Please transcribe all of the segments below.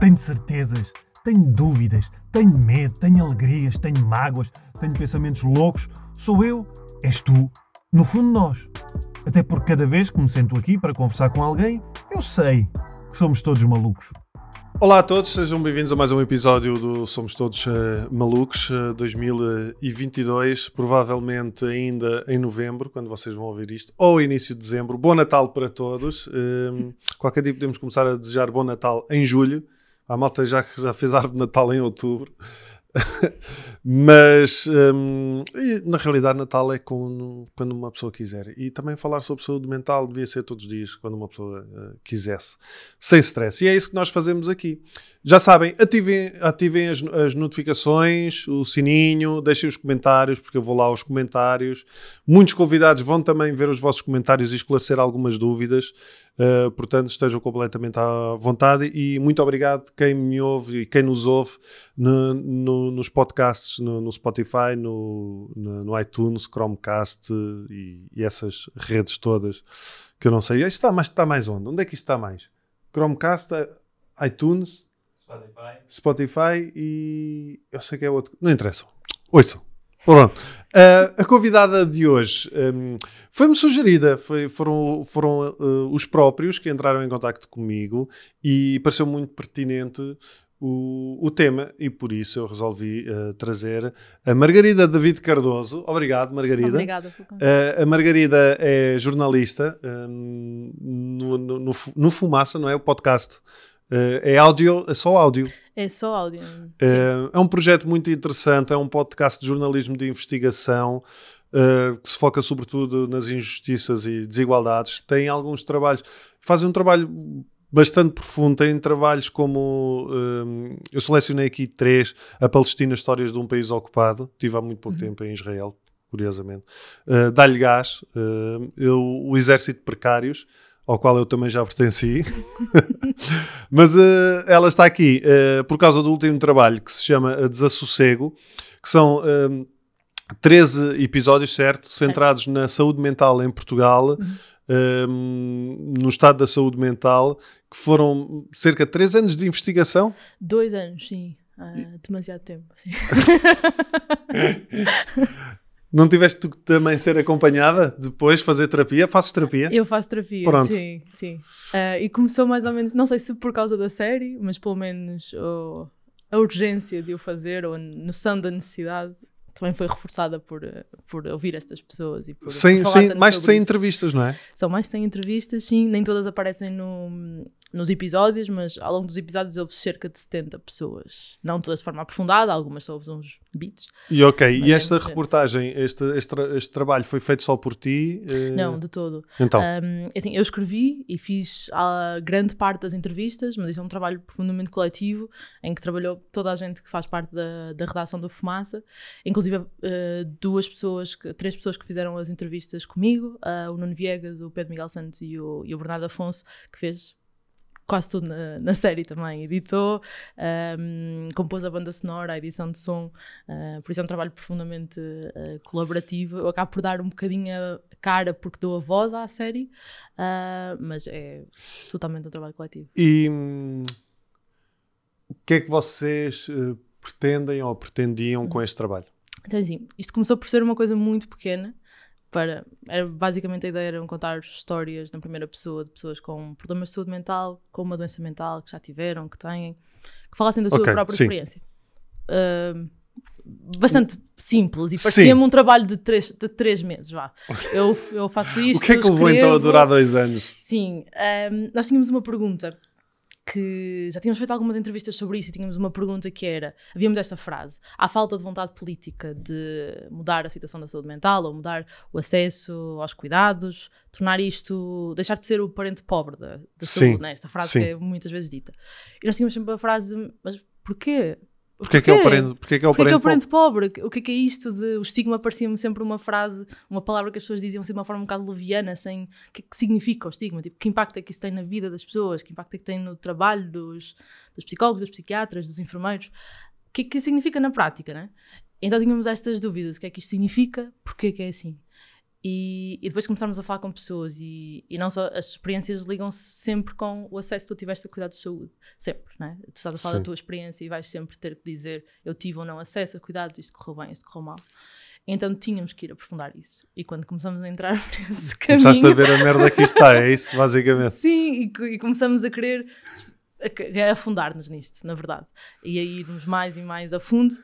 Tenho certezas, tenho dúvidas, tenho medo, tenho alegrias, tenho mágoas, tenho pensamentos loucos. Sou eu, és tu, no fundo nós. Até porque cada vez que me sento aqui para conversar com alguém, eu sei que somos todos malucos. Olá a todos, sejam bem-vindos a mais um episódio do Somos Todos Malucos 2022, provavelmente ainda em novembro, quando vocês vão ouvir isto, ou início de dezembro. Bom Natal para todos. Qualquer dia podemos começar a desejar bom Natal em julho. A malta já fez árvore de Natal em outubro. Mas na realidade Natal é quando uma pessoa quiser, e também falar sobre saúde mental devia ser todos os dias, quando uma pessoa quisesse, sem stress, e é isso que nós fazemos aqui. Já sabem, ativem as notificações, o sininho, deixem os comentários, porque eu vou lá aos comentários. Muitos convidados vão também ver os vossos comentários e esclarecer algumas dúvidas. Portanto, estejam completamente à vontade, e muito obrigado quem me ouve e quem nos ouve nos podcasts, no Spotify, no iTunes, Chromecast e essas redes todas que eu não sei. Isto está mais onde? Onde é que isto está mais? Chromecast, iTunes, Spotify e eu sei que é outro. Não interessa. Ouçam. Pronto. A convidada de hoje foi-me sugerida, foram os próprios que entraram em contacto comigo e pareceu muito pertinente o tema, e por isso eu resolvi trazer a Margarida David Cardoso. Obrigado, Margarida. Obrigada. A Margarida é jornalista no Fumaça, não é? O podcast. É áudio, é só áudio. É só áudio. É um projeto muito interessante, é um podcast de jornalismo de investigação que se foca sobretudo nas injustiças e desigualdades. Tem alguns trabalhos, fazem um trabalho bastante profundo, tem trabalhos como, eu selecionei aqui 3, a Palestina, Histórias de um País Ocupado, estive há muito pouco tempo em Israel, curiosamente, Dá-lhe Gás, o Exército de Precários, ao qual eu também já pertenci. Mas ela está aqui por causa do último trabalho que se chama Desassossego, que são 13 episódios, certo? Centrados na saúde mental em Portugal, no estado da saúde mental, que foram cerca de 3 anos de investigação. 2 anos, sim. Demasiado tempo, sim. Não tiveste tu que também ser acompanhada depois, fazer terapia? Fazes terapia? Eu faço terapia, pronto. Sim. E começou mais ou menos, não sei se por causa da série, mas pelo menos a urgência de o fazer, ou a noção da necessidade, também foi reforçada por ouvir estas pessoas e por falar mais de 100 isso. entrevistas, não é? São mais de 100 entrevistas, sim. Nem todas aparecem nos episódios, mas ao longo dos episódios houve cerca de 70 pessoas. Não todas de forma aprofundada, algumas só houve uns bits. E esta reportagem, este trabalho foi feito só por ti? Não, de todo. Então. Assim, eu escrevi e fiz a grande parte das entrevistas, mas isso é um trabalho profundamente coletivo, em que trabalhou toda a gente que faz parte da redação do Fumaça, inclusive 3 pessoas que fizeram as entrevistas comigo, o Nuno Viegas, o Pedro Miguel Santos e o Bernardo Afonso, que fez quase tudo na série também, editou, compôs a banda sonora, a edição de som, por isso é um trabalho profundamente colaborativo. Eu acabo por dar um bocadinho a cara porque dou a voz à série, mas é totalmente um trabalho coletivo. E o que é que vocês pretendem ou pretendiam com este trabalho? Então assim, isto começou por ser uma coisa muito pequena. Basicamente a ideia era contar histórias na primeira pessoa de pessoas com problemas de saúde mental, com uma doença mental que já tiveram, que têm, que falassem da sua própria experiência. Bastante simples, e parecia-me um trabalho de 3 meses, vá. Eu faço isto. O que é que levou então a durar 2 anos? Sim, nós tínhamos uma pergunta que já tínhamos feito algumas entrevistas sobre isso, e tínhamos uma pergunta que era, havíamos esta frase: há falta de vontade política de mudar a situação da saúde mental, ou mudar o acesso aos cuidados, tornar isto, deixar de ser o parente pobre da saúde, né? Esta frase que é muitas vezes dita. E nós tínhamos sempre a frase: mas porquê? Porquê que é o parente pobre? O que é isto de... O estigma parecia-me sempre uma frase, uma palavra que as pessoas diziam assim de uma forma um bocado leviana, sem... O que é que significa o estigma? Tipo, que impacto é que isso tem na vida das pessoas? Que impacto é que tem no trabalho dos psicólogos, dos psiquiatras, dos enfermeiros? O que é que isso significa na prática, né? Então tínhamos estas dúvidas. O que é que isto significa? Porquê que é assim? E depois começarmos a falar com pessoas e não só, as experiências ligam-se sempre com o acesso que tu tiveste a cuidados de saúde. Sempre, não é? Tu estás a falar da tua experiência e vais sempre ter que dizer eu tive ou não acesso a cuidados, isto correu bem, isto correu mal. Então tínhamos que ir aprofundar isso. E quando começamos a entrar nesse caminho... Começaste a ver a merda que isto está, é isso, basicamente? Sim, e começamos a querer afundar-nos nisto, na verdade. E a irmos mais e mais a fundo.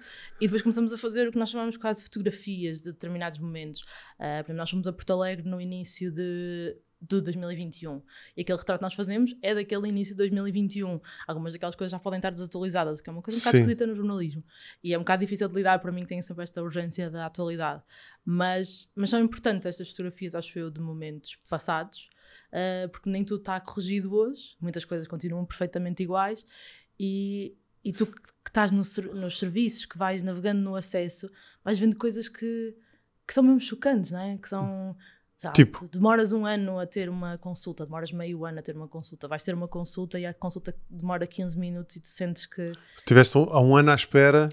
E depois começamos a fazer o que nós chamamos quase fotografias de determinados momentos. Por exemplo, nós fomos a Porto Alegre no início de 2021. E aquele retrato que nós fazemos é daquele início de 2021. Algumas daquelas coisas já podem estar desatualizadas, que é uma coisa um bocado esquisita no jornalismo. E é um bocado difícil de lidar para mim, que tenho sempre esta urgência da atualidade. Mas são importantes estas fotografias, acho eu, de momentos passados, porque nem tudo está corrigido hoje. Muitas coisas continuam perfeitamente iguais. E tu que estás nos serviços, que vais navegando no acesso, vais vendo coisas que são mesmo chocantes, não é? Que são... Sabe, tipo? Demoras um ano a ter uma consulta, demoras meio ano a ter uma consulta, vais ter uma consulta e a consulta demora 15 minutos e tu sentes que... Estiveste há um ano à espera...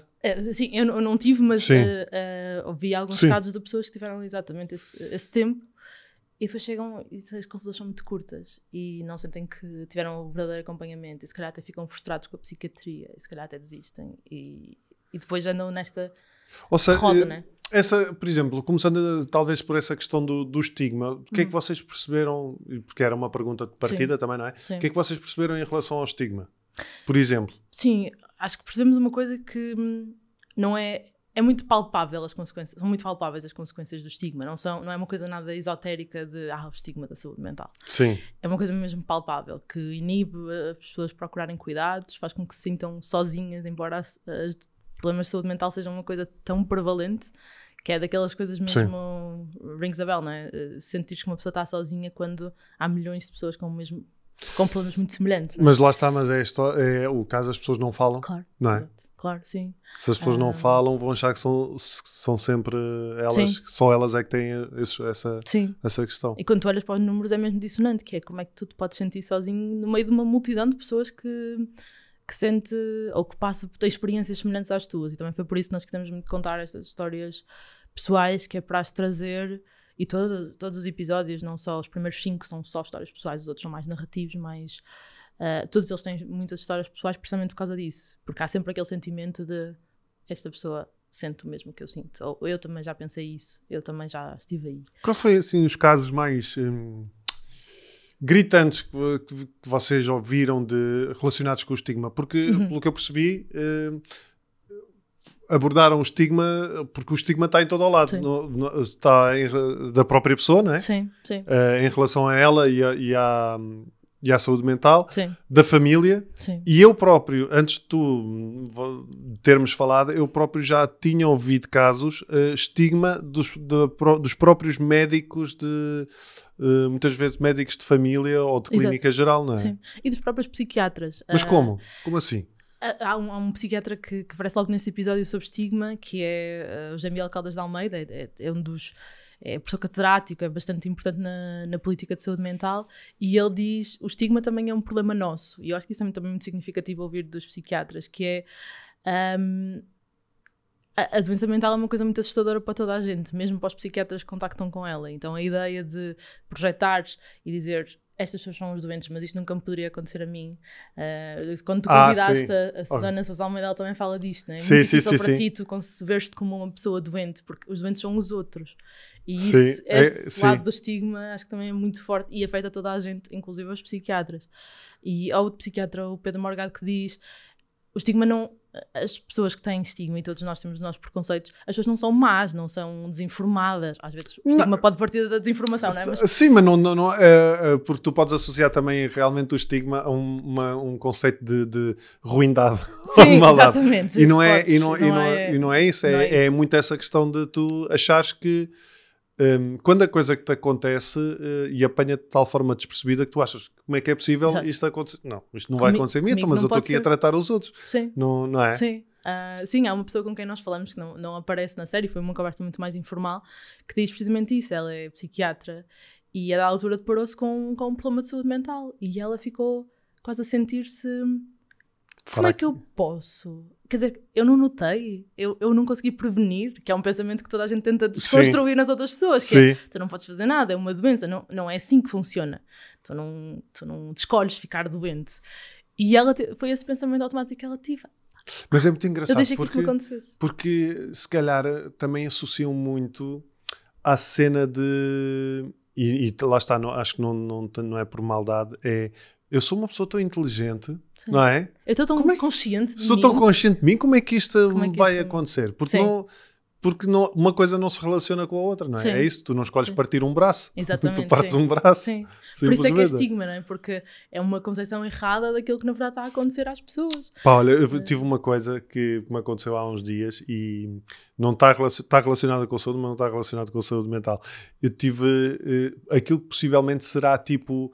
Sim, eu não tive, mas ouvi alguns casos de pessoas que tiveram exatamente esse tempo e depois chegam e as consultas são muito curtas e não sentem que tiveram o verdadeiro acompanhamento e se calhar até ficam frustrados com a psiquiatria e se calhar até desistem e depois andam nesta roda, né? Essa, por exemplo, começando talvez por essa questão do estigma, o que é que vocês perceberam, porque era uma pergunta de partida também, não é? Sim. O que é que vocês perceberam em relação ao estigma, por exemplo? Sim, acho que percebemos uma coisa que não é muito palpável as consequências, são muito palpáveis as consequências do estigma, não é uma coisa nada esotérica de o estigma da saúde mental. Sim. É uma coisa mesmo palpável, que inibe as pessoas procurarem cuidados, faz com que se sintam sozinhas, embora os problemas de saúde mental sejam uma coisa tão prevalente, que é daquelas coisas mesmo rings a bell, não é? Sentir que uma pessoa está sozinha quando há milhões de pessoas com problemas muito semelhantes. Não é? Mas lá está, mas é o caso, as pessoas não falam, claro, não é? Exato. Claro, sim. Se as pessoas não falam, vão achar que são sempre elas, só elas é que têm essa questão. E quando tu olhas para os números é mesmo dissonante, que é como é que tu te podes sentir sozinho no meio de uma multidão de pessoas que sente ou que passa por ter experiências semelhantes às tuas. E também foi por isso que nós queremos muito contar estas histórias pessoais, que é para as trazer, e todos os episódios, não só os primeiros 5 são só histórias pessoais, os outros são mais narrativos, mais... todos eles têm muitas histórias pessoais precisamente por causa disso, porque há sempre aquele sentimento de essa pessoa sente o mesmo que eu sinto, ou eu também já pensei isso, eu também já estive aí. Qual foi assim os casos mais gritantes que vocês ouviram relacionados com o estigma? Porque pelo que eu percebi abordaram o estigma, porque o estigma está em todo o lado, está da própria pessoa, não é? Sim. Em relação a ela e à saúde mental, da família. Sim. E eu próprio, antes de tu termos falado, eu próprio já tinha ouvido casos, estigma dos próprios médicos, muitas vezes médicos de família ou de clínica geral, não é? Sim. E dos próprios psiquiatras. Mas como? Como assim? Há um psiquiatra que aparece logo nesse episódio sobre estigma, que é o Jamil Caldas de Almeida, é um dos... é professor catedrático, é bastante importante na política de saúde mental, e ele diz, o estigma também é um problema nosso, e eu acho que isso é também muito significativo ouvir dos psiquiatras, que é a doença mental é uma coisa muito assustadora para toda a gente, mesmo para os psiquiatras que contactam com ela. Então a ideia de projetares e dizer estas pessoas são os doentes, mas isto nunca me poderia acontecer a mim. Quando tu convidaste a Susana Sousa Almeida, ela também fala disto, não é? Muito difícil para ti, tu ver-te como uma pessoa doente, porque os doentes são os outros. E esse lado do estigma acho que também é muito forte e afeta toda a gente, inclusive os psiquiatras. E há outro psiquiatra, o Pedro Morgado, que diz o estigma não... As pessoas que têm estigma, e todos nós temos os nossos preconceitos, as pessoas não são más, não são desinformadas. Às vezes o estigma pode partir da desinformação, não é? Mas... Sim, mas não porque tu podes associar também realmente o estigma a um conceito de ruindade. Sim, exatamente. E não é isso. É muito essa questão de tu achares que quando a coisa que te acontece e apanha-te de tal forma despercebida que tu achas como é que é possível isto acontecer? Não, isto não vai acontecer a mim, mas eu estou aqui a tratar os outros. Sim. Não é? Sim. Sim, há uma pessoa com quem nós falamos que não aparece na série, foi uma conversa muito mais informal, que diz precisamente isso. Ela é psiquiatra e a da altura deparou-se com um problema de saúde mental e ela ficou quase a sentir-se... Como é que eu posso quer dizer, eu não notei, eu não consegui prevenir, que é um pensamento que toda a gente tenta desconstruir nas outras pessoas, que é, tu não podes fazer nada, é uma doença, não é assim que funciona. Tu não escolhes ficar doente. E ela foi esse pensamento automático que ela teve. Mas é muito engraçado, eu deixei que isso me acontecesse. Porque se calhar também associam muito à cena de... E lá está, acho que não é por maldade, eu sou uma pessoa tão inteligente, Sim. não é? Eu estou tão consciente de mim. Se estou tão consciente de mim, como é que isto vai isso... acontecer? Porque uma coisa não se relaciona com a outra, não é? Sim. É isso, tu não escolhes partir um braço. Exatamente, tu partes um braço. Sim. Por isso é que é estigma, não é? Porque é uma concepção errada daquilo que na verdade está a acontecer às pessoas. Pá, olha, eu tive uma coisa que me aconteceu há uns dias e não está relacionada com a saúde, mas não está relacionada com a saúde mental. Eu tive aquilo que possivelmente será tipo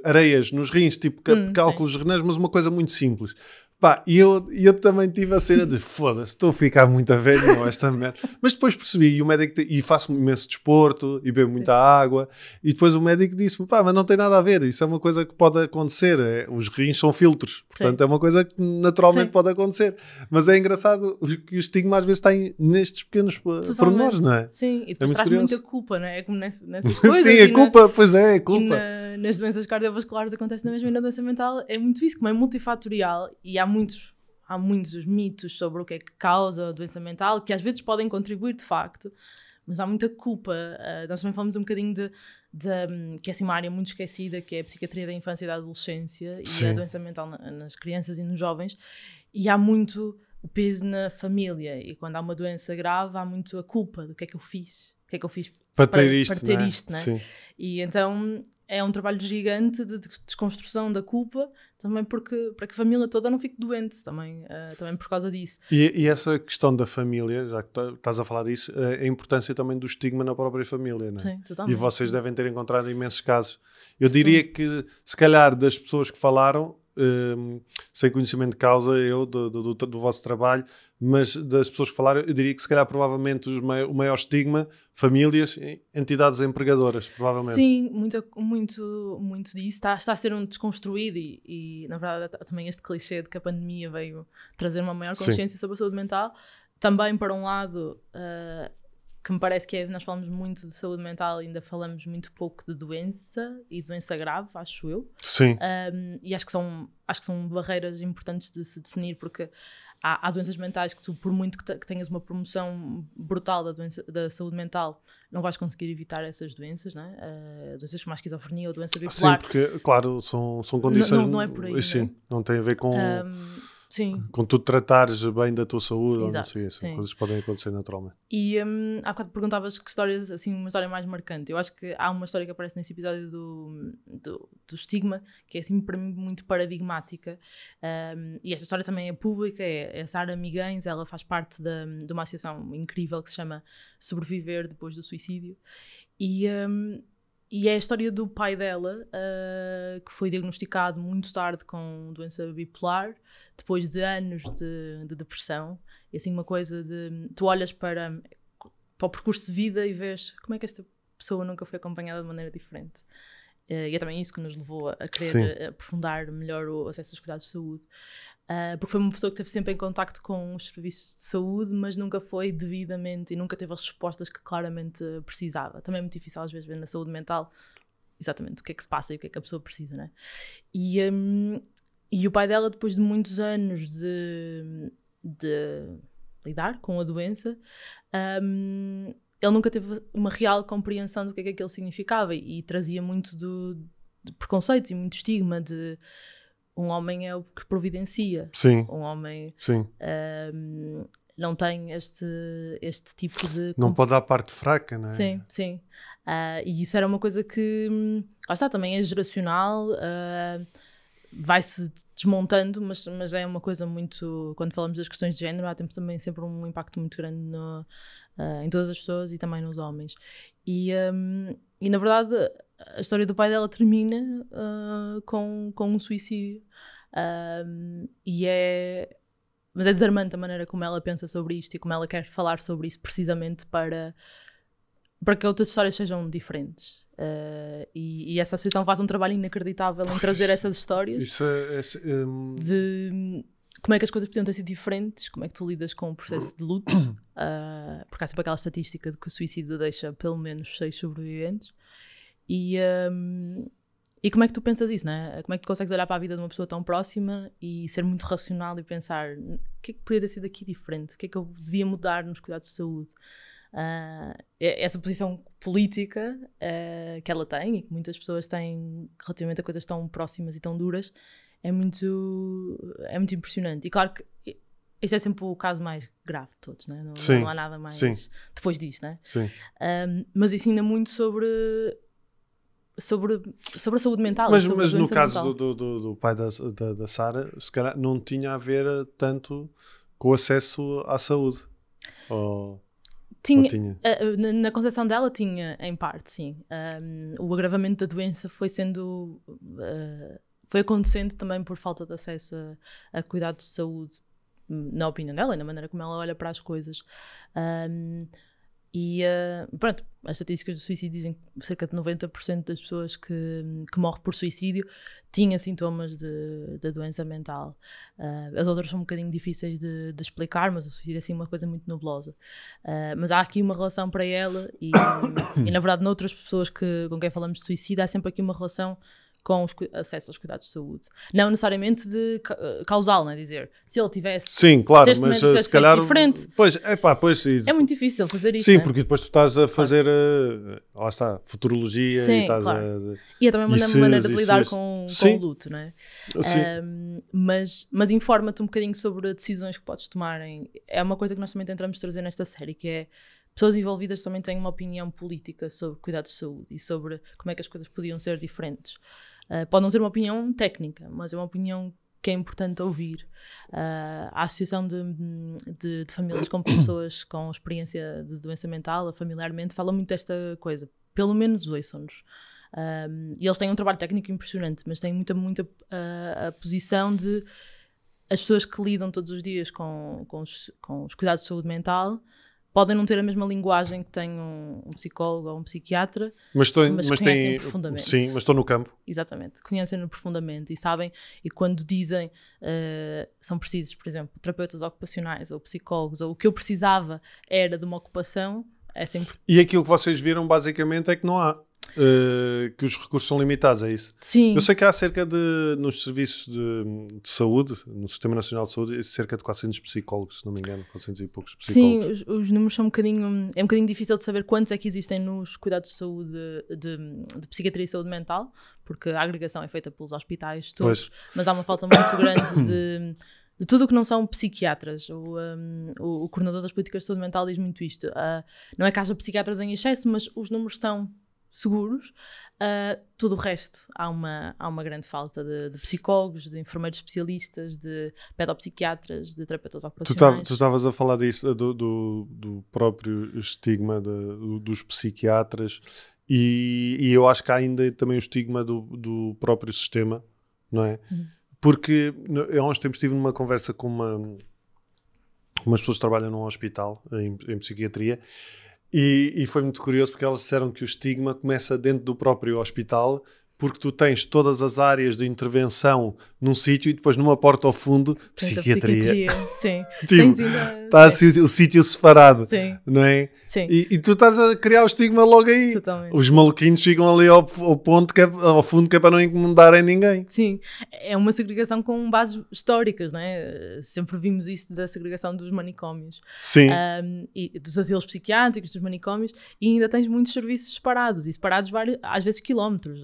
areias nos rins, tipo cálculos renais, mas uma coisa muito simples. Pá, e eu também tive a cena de foda-se, estou a ficar muito velho, não, esta merda. Mas depois percebi, e o médico e faço imenso desporto, e bebo muita água, e depois o médico disse-me, pá, mas não tem nada a ver, isso é uma coisa que pode acontecer, os rins são filtros, portanto é uma coisa que naturalmente pode acontecer. Mas é engraçado que o estigma às vezes está nestes pequenos pormenores, não é? Sim, e depois traz muita culpa, não é? É como nessas coisas. Sim, a culpa, pois é, a culpa. Nas doenças cardiovasculares acontece na mesma, e na doença mental é muito isso, como é multifatorial, e há muitos mitos sobre o que é que causa a doença mental, que às vezes podem contribuir de facto, mas há muita culpa. Nós também falamos um bocadinho que é assim uma área muito esquecida, que é a psiquiatria da infância e da adolescência. Sim. E a doença mental nas crianças e nos jovens, e há muito o peso na família, e quando há uma doença grave há muito a culpa do que é que eu fiz. O que é que eu fiz para ter isto, não é? Sim. E então é um trabalho gigante de desconstrução da culpa, também para que a família toda não fique doente, também por causa disso. E essa questão da família, já que estás a falar disso, a importância também do estigma na própria família, não é? Sim, totalmente. E vocês devem ter encontrado imensos casos. Eu diria que, se calhar, das pessoas que falaram, sem conhecimento de causa, do vosso trabalho, mas das pessoas que falaram, eu diria que se calhar provavelmente o maior estigma, famílias, entidades empregadoras, provavelmente. Sim, muito disso está a ser desconstruído e na verdade também este clichê de que a pandemia veio trazer uma maior consciência sobre a saúde mental, também para um lado que me parece que nós falamos muito de saúde mental e ainda falamos muito pouco de doença e doença grave, acho eu. Sim. E acho que são barreiras importantes de se definir, porque há doenças mentais que tu, por muito que tenhas uma promoção brutal da saúde mental, não vais conseguir evitar essas doenças, não é? Doenças como a esquizofrenia ou doença bipolar. Sim, porque, claro, são condições... Não é por aí, sim, não tem a ver com... Sim. Com tu tratares bem da tua saúde, exato, ou não sei, são coisas que podem acontecer naturalmente. E há bocado perguntavas que histórias, assim, uma história mais marcante. Eu acho que há uma história que aparece nesse episódio do estigma, que é assim para mim muito paradigmática, e esta história também é pública, é a Sara Miguens, ela faz parte de uma associação incrível que se chama Sobreviver Depois do Suicídio, e é a história do pai dela, que foi diagnosticado muito tarde com doença bipolar, depois de anos de depressão. E assim uma coisa de... Tu olhas para o percurso de vida e vês como é que esta pessoa nunca foi acompanhada de maneira diferente. E é também isso que nos levou a querer aprofundar melhor o acesso aos cuidados de saúde. Porque foi uma pessoa que esteve sempre em contacto com os serviços de saúde, mas nunca foi devidamente e nunca teve as respostas que claramente precisava. Também é muito difícil às vezes ver na saúde mental exatamente o que é que se passa e o que é que a pessoa precisa, não é? E o pai dela, depois de muitos anos de lidar com a doença, ele nunca teve uma real compreensão do que é que aquilo significava e trazia muito de preconceitos e muito estigma de... Um homem é o que providencia. Sim. Um homem não tem este tipo de... Não pode dar parte fraca, não é? Sim. E isso era uma coisa que, lá está, também é geracional, vai-se desmontando, mas é uma coisa muito... Quando falamos das questões de género, há também sempre um impacto muito grande em todas as pessoas e também nos homens. E na verdade... A história do pai dela termina com um suicídio. Mas é desarmante a maneira como ela pensa sobre isto e como ela quer falar sobre isso precisamente para que outras histórias sejam diferentes. E essa associação faz um trabalho inacreditável em trazer essas histórias. Isso como é que as coisas podiam ter sido diferentes, como é que tu lidas com o processo de luto, porque há sempre aquela estatística de que o suicídio deixa pelo menos 6 sobreviventes, e como é que tu pensas isso, né? Como é que tu consegues olhar para a vida de uma pessoa tão próxima e ser muito racional e pensar o que é que podia ter sido aqui diferente, o que é que eu devia mudar nos cuidados de saúde? Essa posição política que ela tem e que muitas pessoas têm relativamente a coisas tão próximas e tão duras é muito impressionante. E claro que este é sempre o caso mais grave de todos, né? Não há nada mais depois disto, né? Sim. Mas ensina muito sobre a saúde mental. Mas no caso do pai da Sara, se calhar não tinha a ver tanto com o acesso à saúde. Tinha. Na concepção dela tinha, em parte, sim. O agravamento da doença foi acontecendo também por falta de acesso a cuidados de saúde, na opinião dela e na maneira como ela olha para as coisas. Pronto, as estatísticas do suicídio dizem que cerca de 90% das pessoas que morrem por suicídio tinham sintomas da doença mental. As outras são um bocadinho difíceis de explicar, mas o suicídio é assim uma coisa muito nebulosa. Mas há aqui uma relação para ela e na verdade noutras pessoas com quem falamos de suicídio há sempre aqui uma relação com acesso aos cuidados de saúde. Não necessariamente de causal, não é dizer, se ele tivesse... Sim, claro, mas se calhar... diferente, pois, é muito difícil fazer isso. Sim, né? porque depois tu estás a fazer, lá está, futurologia. Sim, e estás claro. E é também uma maneira de lidar com o luto, não é? Mas informa-te um bocadinho sobre decisões que podes tomar. É uma coisa que nós também tentamos trazer nesta série, que é pessoas envolvidas também têm uma opinião política sobre cuidados de saúde e sobre como é que as coisas podiam ser diferentes. Pode não ser uma opinião técnica, mas é uma opinião que é importante ouvir. A Associação de Famílias com Pessoas com Experiência de Doença Mental, familiarmente, fala muito desta coisa. Pelo menos ouçam-nos. E eles têm um trabalho técnico impressionante, mas têm muita a posição de as pessoas que lidam todos os dias com os cuidados de saúde mental podem não ter a mesma linguagem que tem um psicólogo ou um psiquiatra, mas conhecem profundamente. Sim, mas estão no campo. Exatamente, conhecem-no profundamente e sabem, e quando dizem são precisos, por exemplo, terapeutas ocupacionais ou psicólogos, ou o que eu precisava era de uma ocupação, é sempre... E aquilo que vocês viram basicamente é que não há. Que os recursos são limitados, é isso? Sim. Eu sei que há cerca de, nos serviços de saúde, no Sistema Nacional de Saúde, cerca de 400 psicólogos, se não me engano, 400 e poucos psicólogos. Sim, os números são um bocadinho difícil de saber quantos é que existem nos cuidados de saúde de psiquiatria e saúde mental, porque a agregação é feita pelos hospitais todos, mas há uma falta muito grande de tudo o que não são psiquiatras. O coordenador das políticas de saúde mental diz muito isto. Não é que haja psiquiatras em excesso, mas os números estão seguros. Tudo o resto há uma grande falta de psicólogos, de enfermeiros especialistas, de pedopsiquiatras, de terapeutas ocupacionais. Tu estavas a falar disso, do próprio estigma dos psiquiatras e eu acho que há ainda também o estigma do próprio sistema, não é? Porque há uns tempos estive numa conversa com umas pessoas que trabalham num hospital em psiquiatria. E foi muito curioso porque elas disseram que o estigma começa dentro do próprio hospital, porque tu tens todas as áreas de intervenção num sítio e depois numa porta ao fundo, psiquiatria. Sim. Tipo, está assim o sítio separado, sim. Não é? Sim. E tu estás a criar o estigma logo aí. Totalmente. Os maluquinhos chegam ali ao ponto, ao fundo, que é para não incomodarem ninguém. Sim, é uma segregação com bases históricas, não é? Sempre vimos isso da segregação dos manicômios. Sim. E dos asilos psiquiátricos, dos manicômios, e ainda tens muitos serviços separados, e separados às vezes quilómetros.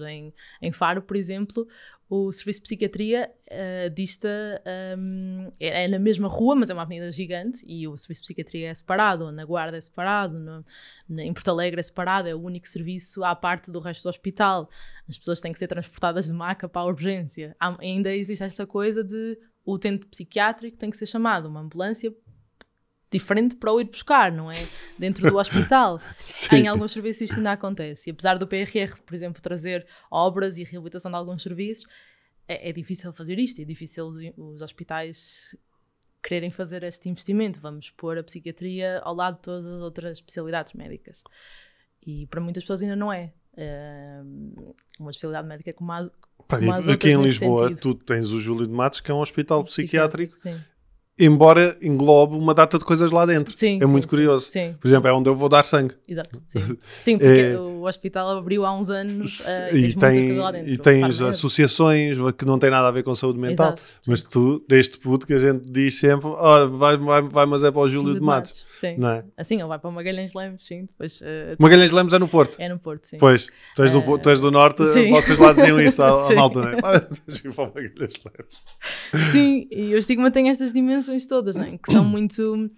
Em Faro, por exemplo, o serviço de psiquiatria dista é na mesma rua, mas é uma avenida gigante, e o serviço de psiquiatria é separado, na Guarda é separado, em Porto Alegre é separado, é o único serviço à parte do resto do hospital. As pessoas têm que ser transportadas de maca para a urgência. Ainda existe esta coisa de o utente psiquiátrico tem que ser chamado uma ambulância diferente para o ir buscar, não é? Dentro do hospital. Em alguns serviços isto ainda acontece. E apesar do PRR, por exemplo, trazer obras e reabilitação de alguns serviços, é difícil fazer isto. É difícil os hospitais quererem fazer este investimento. Vamos pôr a psiquiatria ao lado de todas as outras especialidades médicas. E para muitas pessoas ainda não é. Uma especialidade médica como Pá, como as aqui outras em nesse Lisboa, sentido. tu tens o Júlio de Matos, que é um hospital psiquiátrico, Sim, embora englobe uma data de coisas lá dentro. sim, É muito curioso. Sim. Por exemplo, é onde eu vou dar sangue. Exato, sim. Sim, o hospital abriu há uns anos e tens muita coisa lá dentro. E tens Farmed. associações que não têm nada a ver com saúde mental. Exato, Mas tu, deste puto que a gente diz sempre, vai, mas é para o Júlio de Matos. Sim. Não é? Assim, ele vai para o Magalhães Lemos, sim. Depois, Magalhães Lemos é no Porto. é no Porto, sim. Pois, tu és do Norte, sim. vocês lá diziam isso à Sim. malta, não é? Tens que ir para o Magalhães Lemos. Sim, e o estigma tem estas dimensões todas, não é? Que são muito...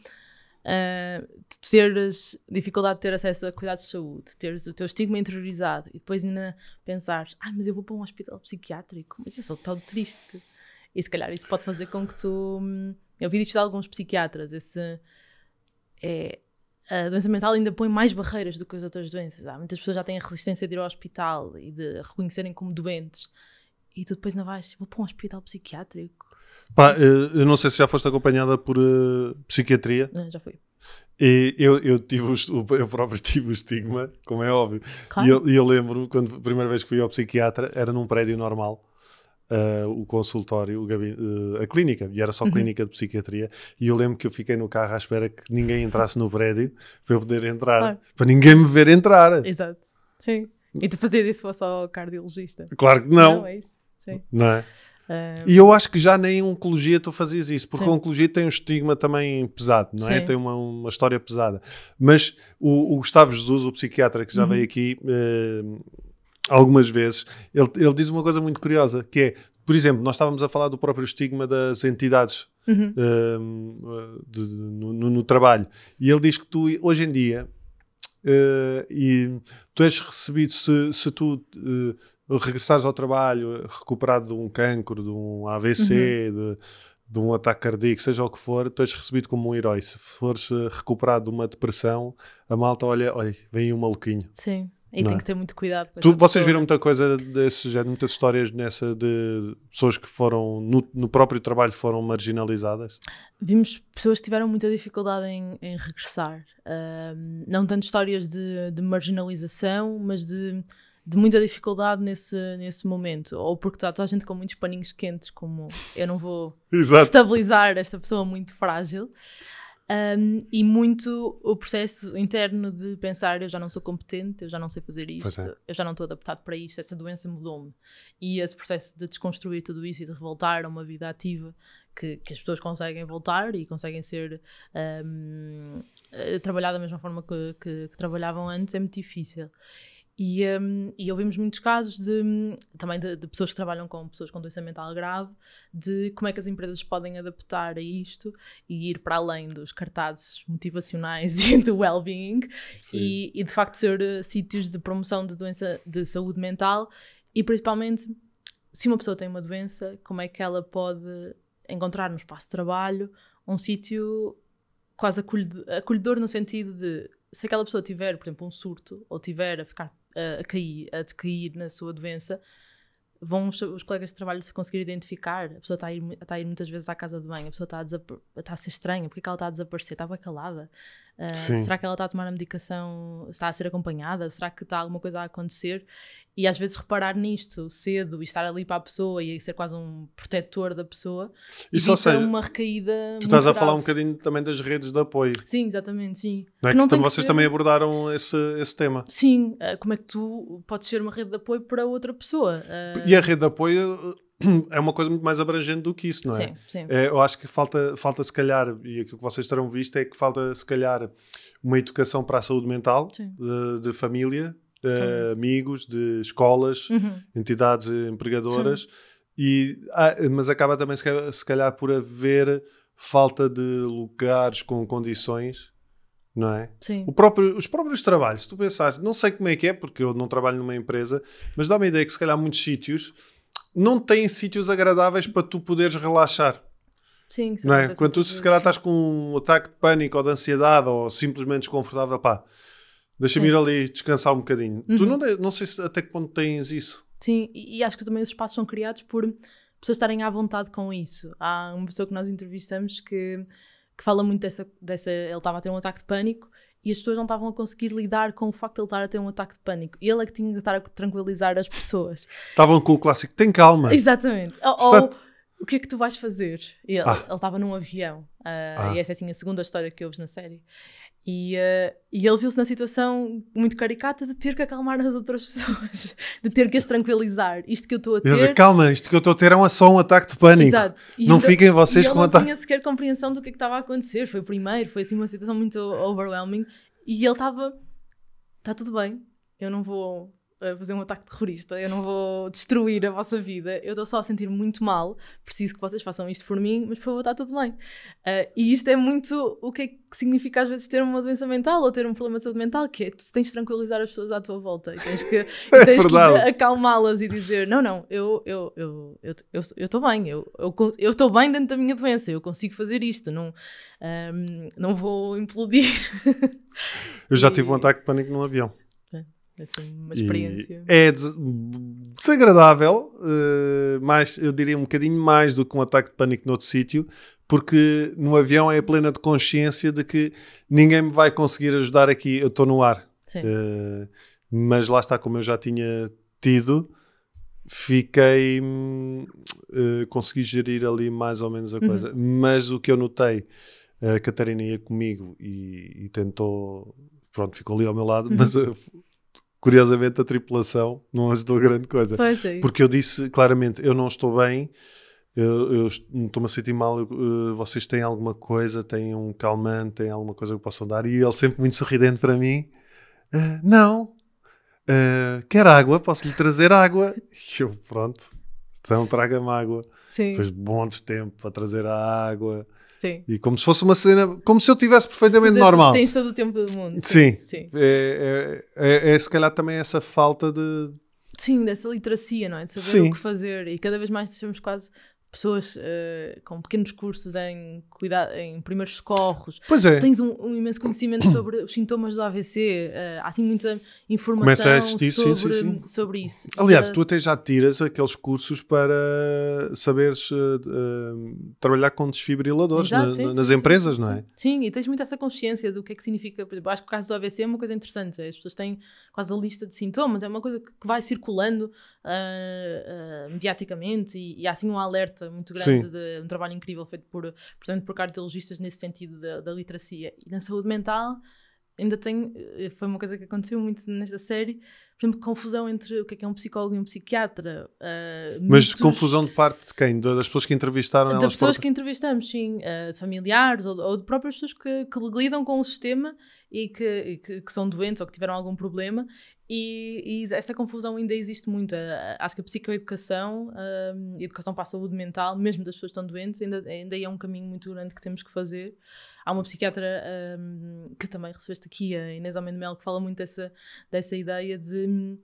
de teres dificuldade de ter acesso a cuidados de saúde, teres o teu estigma interiorizado e depois ainda pensar, mas eu vou para um hospital psiquiátrico, mas eu sou tão triste. E se calhar isso pode fazer com que tu... Eu ouvi isto de alguns psiquiatras, a doença mental ainda põe mais barreiras do que as outras doenças. Muitas pessoas já têm a resistência de ir ao hospital e de reconhecerem como doentes. E tu depois não vais, vou para um hospital psiquiátrico. Pá, eu não sei se já foste acompanhada por psiquiatria. Já fui. E eu próprio tive o estigma, como é óbvio. Claro. E eu lembro-me, quando a primeira vez que fui ao psiquiatra, era num prédio normal, o consultório, a clínica, e era só clínica de psiquiatria. E eu lembro que eu fiquei no carro à espera que ninguém entrasse no prédio para eu poder entrar. Claro. Para ninguém me ver entrar. Exato. Sim. E tu fazias isso se fosse ao cardiologista? Claro que não. Não, é isso. Sim. Não é? E eu acho que já nem em oncologia tu fazias isso, porque Sim. a oncologia tem um estigma também pesado, não é? Sim. Tem uma história pesada. Mas o Gustavo Jesus, o psiquiatra que já veio aqui algumas vezes, ele diz uma coisa muito curiosa, que é, por exemplo, nós estávamos a falar do próprio estigma das entidades no trabalho, e ele diz que tu, hoje em dia, e tu és recebido, se tu... regressares ao trabalho recuperado de um cancro, de um AVC, de um ataque cardíaco, seja o que for, tu és recebido como um herói. Se fores recuperado de uma depressão, a malta olha, vem aí um maluquinho. Sim, e tem que ter muito cuidado. Vocês viram muita coisa desse género, muitas histórias de pessoas que foram, no próprio trabalho, foram marginalizadas? Vimos pessoas que tiveram muita dificuldade em regressar. Não tanto histórias de marginalização, mas de muita dificuldade nesse momento, ou porque está toda a gente com muitos paninhos quentes, como eu não vou estabilizar esta pessoa muito frágil, e muito o processo interno de pensar, eu já não sou competente, eu já não sei fazer isto, eu já não estou adaptado para isto, essa doença mudou-me, e esse processo de desconstruir tudo isso e de voltar a uma vida ativa, que as pessoas conseguem voltar e conseguem ser trabalhar da mesma forma que trabalhavam antes, é muito difícil. E ouvimos muitos casos também de pessoas que trabalham com pessoas com doença mental grave, de como é que as empresas podem adaptar a isto e ir para além dos cartazes motivacionais e do well-being e de facto ser sítios de promoção de saúde mental e principalmente se uma pessoa tem uma doença, como é que ela pode encontrar no espaço de trabalho um sítio quase acolhedor no sentido de se aquela pessoa tiver, por exemplo, um surto ou tiver a decair na sua doença, vão os colegas de trabalho se conseguir identificar. A pessoa está a ir muitas vezes à casa de banho, a pessoa está a ser estranha, porque é que ela está a desaparecer? Estava calada? Será que ela está a tomar a medicação? Está a ser acompanhada? Será que está alguma coisa a acontecer? E às vezes reparar nisto cedo e estar ali para a pessoa e ser quase um protetor da pessoa isso, ou seja, uma recaída. Tu estás a falar um bocadinho também das redes de apoio. Sim, exatamente, sim. Não é que vocês também abordaram esse tema. Sim, como é que tu podes ser uma rede de apoio para outra pessoa? E a rede de apoio é uma coisa muito mais abrangente do que isso, não é? Sim, sim. Eu acho que falta se calhar, e aquilo que vocês terão visto é que falta se calhar uma educação para a saúde mental, de família, amigos, de escolas, entidades empregadoras, mas acaba também se calhar por haver falta de lugares com condições, não é? Sim. Os próprios trabalhos, se tu pensares, não sei como é que é, porque eu não trabalho numa empresa, mas dá-me a ideia que se calhar muitos sítios não têm sítios agradáveis para tu poderes relaxar. Sim, não é? Quando tu se calhar estás com um ataque de pânico ou de ansiedade ou simplesmente desconfortável, deixa-me ir ali descansar um bocadinho. Tu não sei até que ponto tens isso. Sim, e acho que também os espaços são criados por pessoas estarem à vontade com isso. Há uma pessoa que nós entrevistamos que fala muito dessa ele estava a ter um ataque de pânico e as pessoas não estavam a conseguir lidar com o facto de ele estar a ter um ataque de pânico. E ele é que tinha que estar a tranquilizar as pessoas. Estavam com o clássico, tem calma. Exatamente. Ou o que é que tu vais fazer? Ele estava num avião. E essa é assim a segunda história que ouves na série. E ele viu-se na situação muito caricata de ter que acalmar as outras pessoas, de ter que as tranquilizar. Isto que eu estou a ter... Calma, isto que eu estou a ter é só um ataque de pânico. Exato. Não fiquem vocês com ataque. Ele não tinha ataque. sequer compreensão do que estava a acontecer. Foi o primeiro, foi assim uma situação muito overwhelming. E ele estava... Está tudo bem, eu não vou fazer um ataque terrorista, eu não vou destruir a vossa vida, eu estou só a sentir muito mal, preciso que vocês façam isto por mim, mas por favor, está tudo bem. E isto é muito o que é que significa às vezes ter uma doença mental ou ter um problema de saúde mental, que é tu tens de tranquilizar as pessoas à tua volta e tens que, que acalmá-las e dizer, não, eu estou bem, eu estou bem dentro da minha doença, eu consigo fazer isto, não vou implodir. Eu já tive um ataque de pânico num avião. Assim, uma experiência. É desagradável, mas eu diria um bocadinho mais do que um ataque de pânico noutro sítio, porque no avião é plena de consciência de que ninguém me vai conseguir ajudar aqui, eu estou no ar. Mas lá está, como eu já tinha tido, consegui gerir ali mais ou menos a coisa. Mas o que eu notei, a Catarina ia comigo e tentou, pronto, ficou ali ao meu lado, mas curiosamente a tripulação não ajudou grande coisa. Porque eu disse claramente, eu não estou bem, eu estou-me a sentir mal, vocês têm alguma coisa, têm um calmante, têm alguma coisa que possam dar? E ele sempre muito sorridente para mim, não, quer água? Posso-lhe trazer água? E eu, pronto, então traga-me água. Fez bons tempo para trazer a água. Sim. E como se fosse uma cena, como se eu tivesse perfeitamente normal. Tens todo o tempo do mundo. Sim. É se calhar também essa falta de... Sim, dessa literacia, não é? De saber o que fazer. E cada vez mais temos quase pessoas com pequenos cursos em primeiros socorros. Pois é. Tu tens um imenso conhecimento sobre os sintomas do AVC. Há assim muita informação começa a existir, sobre isso. Aliás, tu até já tiras aqueles cursos para saberes trabalhar com desfibriladores nas empresas, não é? Sim, e tens muito essa consciência do que é que significa. Por exemplo, acho que o caso do AVC é uma coisa interessante. As pessoas têm quase a lista de sintomas. É uma coisa que vai circulando mediaticamente e há assim um alerta muito grande de um trabalho incrível feito por cardiologistas nesse sentido da literacia. E na saúde mental ainda foi uma coisa que aconteceu muito nesta série, por exemplo, confusão entre o que é um psicólogo e um psiquiatra. Mas confusão de parte de quem? Das pessoas que entrevistaram? Das pessoas que entrevistamos, sim. De familiares ou de próprias pessoas que lidam com o sistema e que são doentes ou que tiveram algum problema. E esta confusão ainda existe muito. Acho que a psicoeducação e a educação para a saúde mental, mesmo das pessoas que estão doentes, ainda é um caminho muito grande que temos que fazer. Há uma psiquiatra que também recebeste aqui, a Inês Almeida Melo, que fala muito dessa ideia de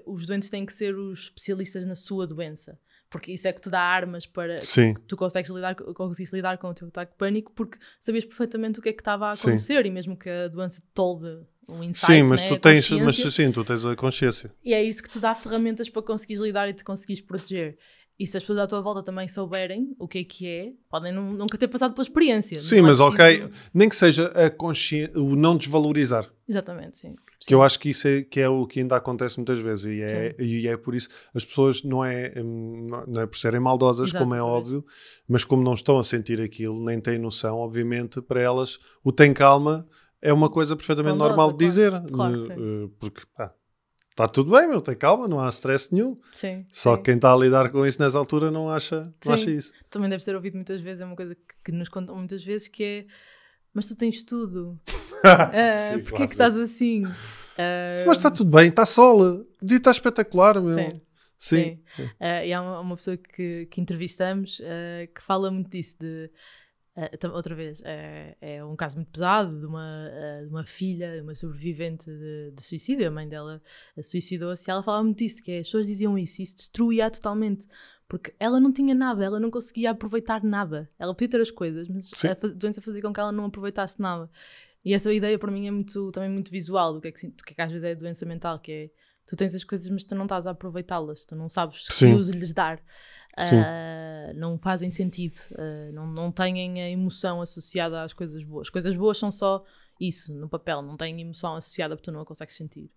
os doentes têm que ser os especialistas na sua doença. Porque isso é que te dá armas para que tu consegues lidar com o teu ataque de pânico, porque sabias perfeitamente o que é que estava a acontecer e mesmo que a doença te tolde um insight, sim, mas tu tens a consciência. E é isso que te dá ferramentas para conseguires lidar e te conseguires proteger. E se as pessoas à tua volta também souberem o que é, podem nunca ter passado pela experiência. Sim, mas nem que seja o não desvalorizar. Exatamente, sim. Que eu acho que isso é o que ainda acontece muitas vezes e é por isso as pessoas não é por serem maldosas, como é óbvio, mas como não estão a sentir aquilo, nem têm noção, obviamente para elas o tem calma é uma coisa perfeitamente normal de dizer. Porque está tudo bem, tem calma, não há stress nenhum. Só que quem está a lidar com isso nessa altura não acha isso. Também deve ter ouvido muitas vezes, é uma coisa que nos contam muitas vezes, que é: mas tu tens tudo. Porquê é que estás assim? Mas está tudo bem, está sol. O dia está espetacular, meu. Sim. E há uma pessoa que entrevistamos que fala muito disso, outra vez, é um caso muito pesado de uma filha, uma sobrevivente de suicídio. A mãe dela suicidou-se e ela falava muito disso, que as pessoas diziam isso destruía-a totalmente, porque ela não tinha nada, ela não conseguia aproveitar nada. Ela podia ter as coisas, mas a doença fazia com que ela não aproveitasse nada. E essa ideia para mim é também muito visual do que é que às vezes é a doença mental, que é: tu tens as coisas, mas tu não estás a aproveitá-las, tu não sabes que uso lhes dar. Não fazem sentido, não têm a emoção associada às coisas boas. Coisas boas são só isso no papel, não tem emoção associada porque tu não a consegues sentir.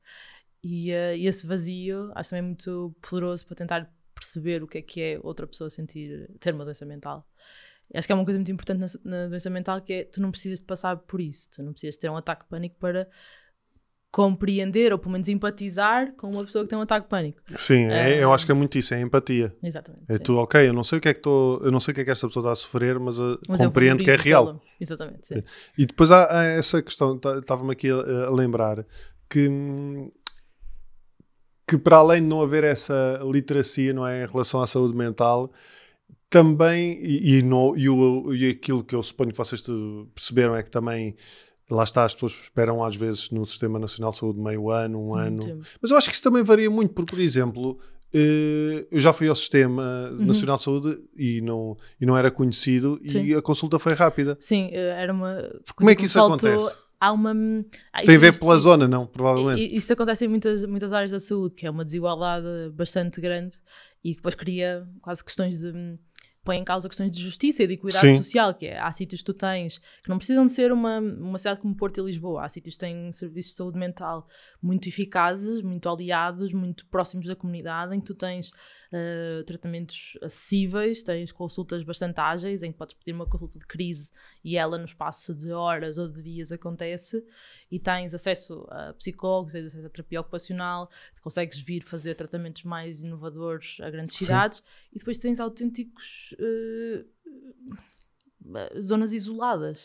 E esse vazio acho também muito poderoso para tentar perceber o que é outra pessoa ter uma doença mental. Acho que é uma coisa muito importante na doença mental, que é tu não precisas de passar por isso, tu não precisas ter um ataque de pânico para compreender ou pelo menos empatizar com uma pessoa que tem um ataque de pânico. Sim, eu acho que é muito isso, é empatia. Exatamente. É sim. tu, ok, eu não sei o que é que esta pessoa está a sofrer, mas compreendo que é real. Exatamente, sim. E depois há essa questão, estava-me aqui a lembrar, que para além de não haver essa literacia, não é, em relação à saúde mental, também, e aquilo que eu suponho que vocês perceberam é que também, lá está, as pessoas esperam às vezes no Sistema Nacional de Saúde meio ano, um ano. Sim. Mas eu acho que isso também varia muito, porque, por exemplo, eu já fui ao Sistema Nacional de Saúde e não era conhecido. Sim. E a consulta foi rápida. Sim, era uma... Como é que isso acontece? Há uma... Tem a ver pela zona, não? Provavelmente. Isto acontece em muitas áreas da saúde, que é uma desigualdade bastante grande e que depois cria quase questões de... põe em causa questões de justiça e de equidade social, que é, há sítios que tu tens que não precisam de ser uma cidade como Porto e Lisboa, há sítios que têm serviços de saúde mental muito eficazes, muito aliados, muito próximos da comunidade, em que tu tens tratamentos acessíveis, tens consultas bastante ágeis, em que podes pedir uma consulta de crise e ela no espaço de horas ou de dias acontece, e tens acesso a psicólogos, tens acesso a terapia ocupacional, consegues vir fazer tratamentos mais inovadores a grandes cidades, e depois tens autênticos zonas isoladas.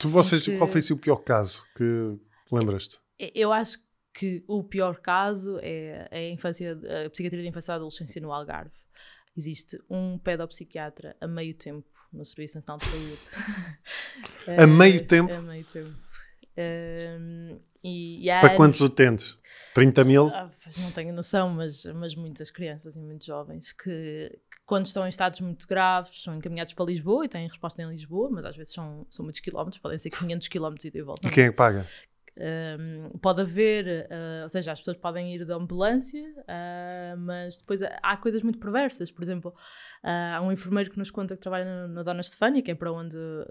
Qual foi o pior caso que lembras-te? Eu acho que o pior caso é a psiquiatria da infância e adolescência no Algarve. Existe um pedopsiquiatra a meio tempo no Serviço Nacional de Saúde. A meio tempo? A meio tempo. Para quantos utentes? 30 mil? Não tenho noção, mas muitas crianças e muitos jovens que quando estão em estados muito graves são encaminhados para Lisboa e têm resposta em Lisboa, mas às vezes são muitos quilómetros, podem ser 500 quilómetros ida e volta. E quem é que paga? Pode haver, ou seja, as pessoas podem ir de ambulância, mas depois há coisas muito perversas. Por exemplo, há um enfermeiro que nos conta que trabalha na Dona Estefânia, que é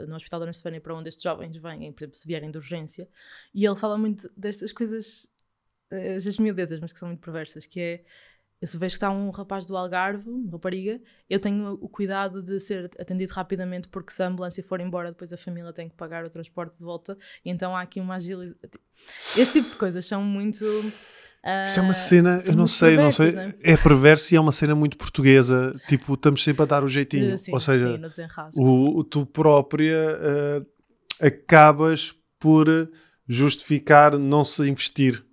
no Hospital Dona Estefânia, para onde estes jovens vêm, por exemplo, se vierem de urgência, e ele fala muito destas coisas, estas miudezas, mas que são muito perversas, que é, eu se vejo que está um rapaz do Algarve, uma rapariga, eu tenho o cuidado de ser atendido rapidamente, porque se a ambulância for embora, depois a família tem que pagar o transporte de volta, e então há aqui uma agilização. Este tipo de coisas são muito... Isso é uma cena, eu não sei, não é? É perverso e é uma cena muito portuguesa, tipo, estamos sempre a dar o jeitinho, sim, ou seja, sim, tu própria acabas por justificar não se investir.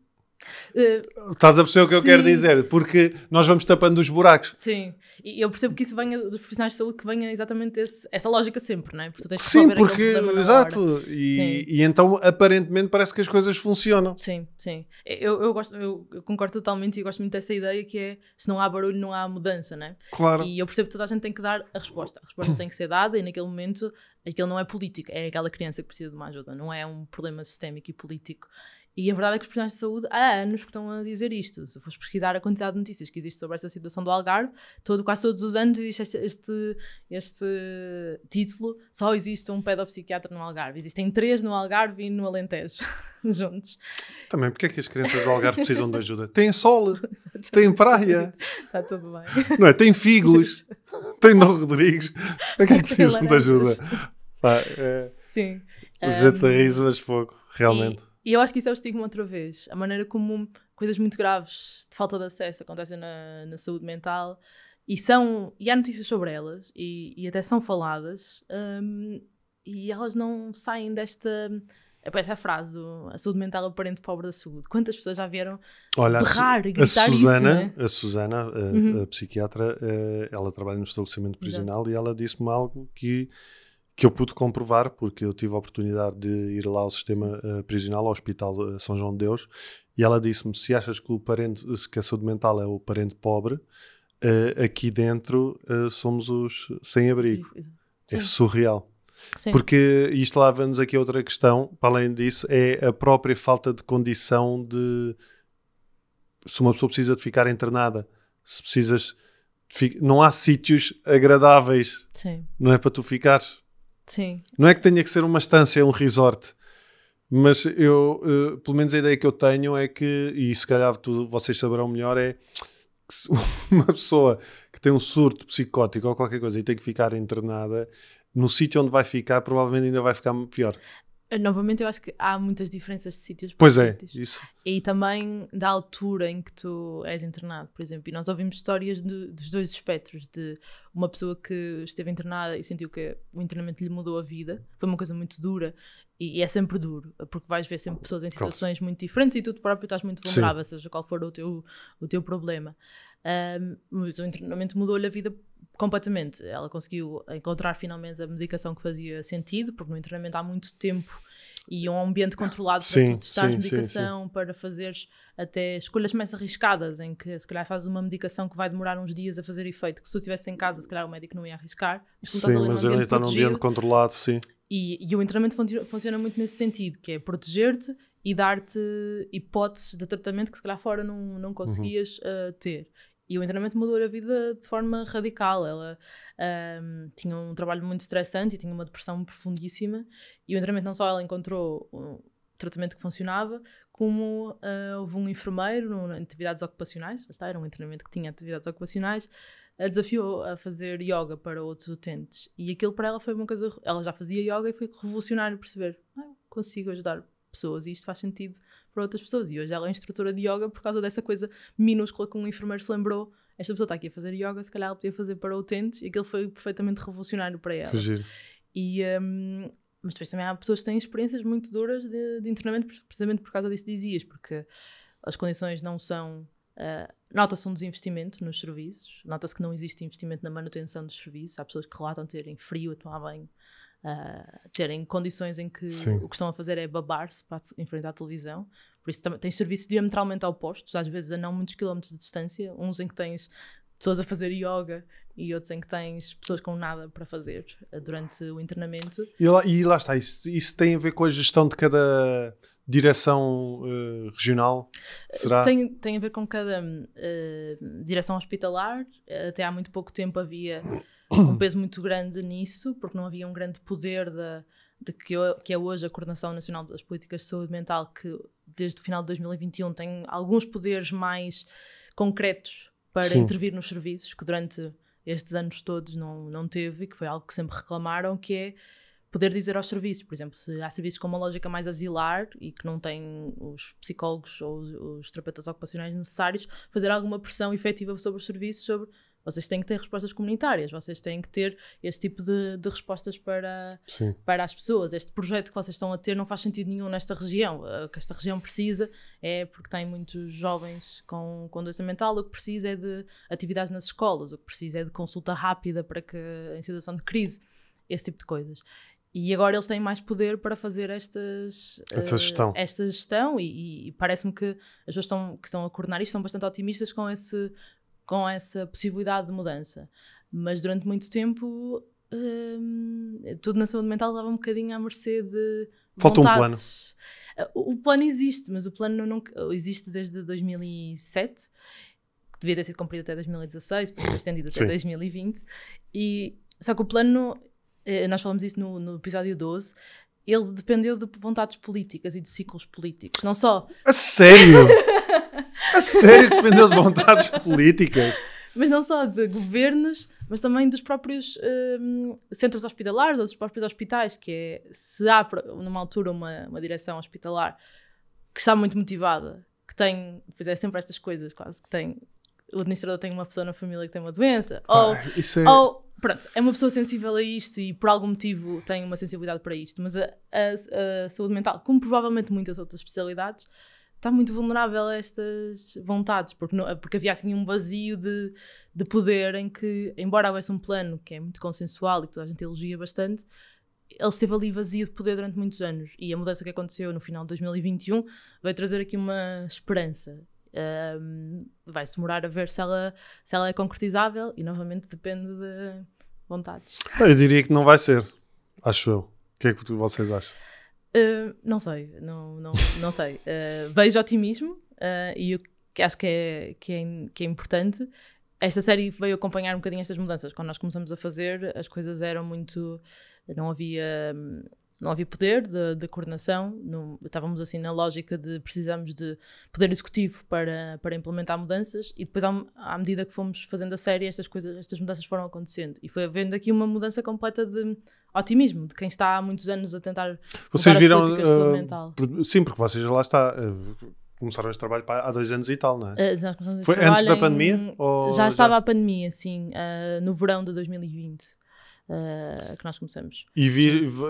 Estás a perceber o que eu quero dizer? Porque nós vamos tapando os buracos. Sim, e eu percebo que isso venha dos profissionais de saúde, que venha exatamente essa lógica sempre, não é? Porque tu tens que sim, porque, exato, e então aparentemente parece que as coisas funcionam. Sim, sim. Eu concordo totalmente e gosto muito dessa ideia que é, se não há barulho não há mudança, não é? Claro. E eu percebo que toda a gente tem que dar a resposta tem que ser dada e naquele momento aquilo não é político, é aquela criança que precisa de uma ajuda, não é um problema sistémico e político. E a verdade é que os profissionais de saúde há anos que estão a dizer isto. Se fores pesquisar a quantidade de notícias que existe sobre esta situação do Algarve, quase todos os anos existe este título: só existe um pedopsiquiatra no Algarve. Existem 3 no Algarve e no Alentejo, juntos. Também, porque é que as crianças do Algarve precisam de ajuda? Têm sol, têm praia. Está tudo bem. Não é? Tem figos, tem Dom Rodrigues. Para que é que precisam de ajuda? Sim. O jeito da riso, mas fogo, realmente. E eu acho que isso é o estigma outra vez. A maneira como coisas muito graves de falta de acesso acontecem na saúde mental e há notícias sobre elas e até são faladas e elas não saem desta... Essa frase a saúde mental é o parente pobre da saúde. Quantas pessoas já vieram berrar e gritar isso, não é? A Susana, a psiquiatra, ela trabalha no estabelecimento prisional. Exato. E ela disse-me algo que eu pude comprovar, porque eu tive a oportunidade de ir lá ao sistema prisional, ao Hospital São João de Deus, e ela disse-me, se achas que a saúde mental é o parente pobre, aqui dentro somos os sem-abrigo. É surreal. Sim. Porque isto leva-nos aqui a outra questão, para além disso, é a própria falta de condição de... Se uma pessoa precisa de ficar internada, se precisas... Não há sítios agradáveis. Sim. Não é para tu ficares. Sim. Não é que tenha que ser uma estância, um resort. Mas eu, pelo menos a ideia que eu tenho é que, e se calhar vocês saberão melhor, é que se uma pessoa que tem um surto psicótico ou qualquer coisa e tem que ficar internada, no sítio onde vai ficar, provavelmente ainda vai ficar pior. Novamente, eu acho que há muitas diferenças de sítios para Pois é, sítios. isso. E também da altura em que tu és internado, por exemplo. E nós ouvimos histórias dos dois espectros, de uma pessoa que esteve internada e sentiu que o internamento lhe mudou a vida. Foi uma coisa muito dura e é sempre duro, porque vais ver sempre pessoas em situações muito diferentes e tu próprio estás muito vulnerável, seja qual for o teu problema. Mas o internamento mudou-lhe a vida completamente. Ela conseguiu encontrar finalmente a medicação que fazia sentido, porque no internamento há muito tempo e um ambiente controlado para tu testares medicação, para fazeres até escolhas mais arriscadas, em que se calhar fazes uma medicação que vai demorar uns dias a fazer efeito, que se tu estivesse em casa, se calhar o médico não ia arriscar. Mas ele está num ambiente controlado, sim. E o internamento funciona muito nesse sentido, que é proteger-te e dar-te hipóteses de tratamento que se calhar fora não conseguias ter. E o internamento mudou a vida de forma radical. Ela tinha um trabalho muito estressante e tinha uma depressão profundíssima. E o internamento não só ela encontrou um tratamento que funcionava, como houve um enfermeiro em atividades ocupacionais, era um internamento que tinha atividades ocupacionais, a desafiou a fazer yoga para outros utentes. E aquilo para ela foi uma coisa... Ela já fazia yoga e foi revolucionário perceber, consigo ajudar pessoas e isto faz sentido para outras pessoas. E hoje ela é instrutora de yoga por causa dessa coisa minúscula que um enfermeiro se lembrou. Esta pessoa está aqui a fazer yoga, se calhar ela podia fazer para utentes, e aquilo foi perfeitamente revolucionário para ela. Mas depois também há pessoas que têm experiências muito duras de internamento, precisamente por causa disso que dizias, porque as condições não são... nota-se um desinvestimento nos serviços, nota-se que não existe investimento na manutenção dos serviços. Há pessoas que relatam terem frio a tomar banho, terem condições em que o que estão a fazer é babar-se para enfrentar a televisão. Por isso tens serviços diametralmente opostos, às vezes a não muitos quilómetros de distância, uns em que tens pessoas a fazer yoga e outros em que tens pessoas com nada para fazer durante o internamento. E lá está, isso tem a ver com a gestão de cada direção regional? Será? Tem a ver com cada direção hospitalar. Até há muito pouco tempo havia um peso muito grande nisso, porque não havia um grande poder que é hoje a Coordenação Nacional das Políticas de Saúde Mental, que desde o final de 2021 tem alguns poderes mais concretos para intervir nos serviços, que durante estes anos todos não teve, e que foi algo que sempre reclamaram, que é poder dizer aos serviços, por exemplo, se há serviços com uma lógica mais asilar e que não têm os psicólogos ou os terapeutas ocupacionais necessários, fazer alguma pressão efetiva sobre os serviços, sobre vocês têm que ter respostas comunitárias, vocês têm que ter este tipo de respostas para as pessoas. Este projeto que vocês estão a ter não faz sentido nenhum nesta região. O que esta região precisa é, porque tem muitos jovens com doença mental, o que precisa é de atividades nas escolas, o que precisa é de consulta rápida para que, em situação de crise, esse tipo de coisas. E agora eles têm mais poder para fazer esta gestão e parece-me que as pessoas que estão a coordenar isto estão bastante otimistas com essa possibilidade de mudança. Mas durante muito tempo tudo na saúde mental estava um bocadinho à mercê de falta vontades. O plano existe, mas o plano não existe desde 2007, que devia ter sido cumprido até 2016, depois foi estendido até 2020. Só que o plano, nós falamos isso no episódio 12, ele dependeu de vontades políticas e de ciclos políticos, não só... A sério? A sério que dependeu de vontades políticas? Mas não só de governos, mas também dos próprios centros hospitalares ou dos próprios hospitais, que é, se há numa altura uma direção hospitalar que está muito motivada, que fizer sempre estas coisas, quase que o administrador tem uma pessoa na família que tem uma doença, ou pronto, é uma pessoa sensível a isto e por algum motivo tem uma sensibilidade para isto, mas a saúde mental, como provavelmente muitas outras especialidades, está muito vulnerável a estas vontades, porque havia assim um vazio de poder em que, embora houvesse um plano que é muito consensual e que toda a gente elogia bastante, ele esteve ali vazio de poder durante muitos anos, e a mudança que aconteceu no final de 2021 vai trazer aqui uma esperança. Vai-se demorar a ver se ela é concretizável e novamente depende de vontades. Eu diria que não vai ser, acho eu. O que é que vocês acham? Não sei, não sei. Vejo otimismo e o que acho que é importante. Esta série veio acompanhar um bocadinho estas mudanças. Quando nós começamos a fazer, as coisas eram muito... Não havia não havia poder de coordenação, estávamos assim na lógica de precisamos de poder executivo para implementar mudanças, e depois à medida que fomos fazendo a série estas mudanças foram acontecendo, e foi havendo aqui uma mudança completa de otimismo, de quem está há muitos anos a tentar vocês viram, políticas de saúde mental. Sim, porque vocês lá está, começaram este trabalho há 2 anos e tal, não é? Foi antes da pandemia? Ou já estava a pandemia, sim, no verão de 2020. Que nós começamos. E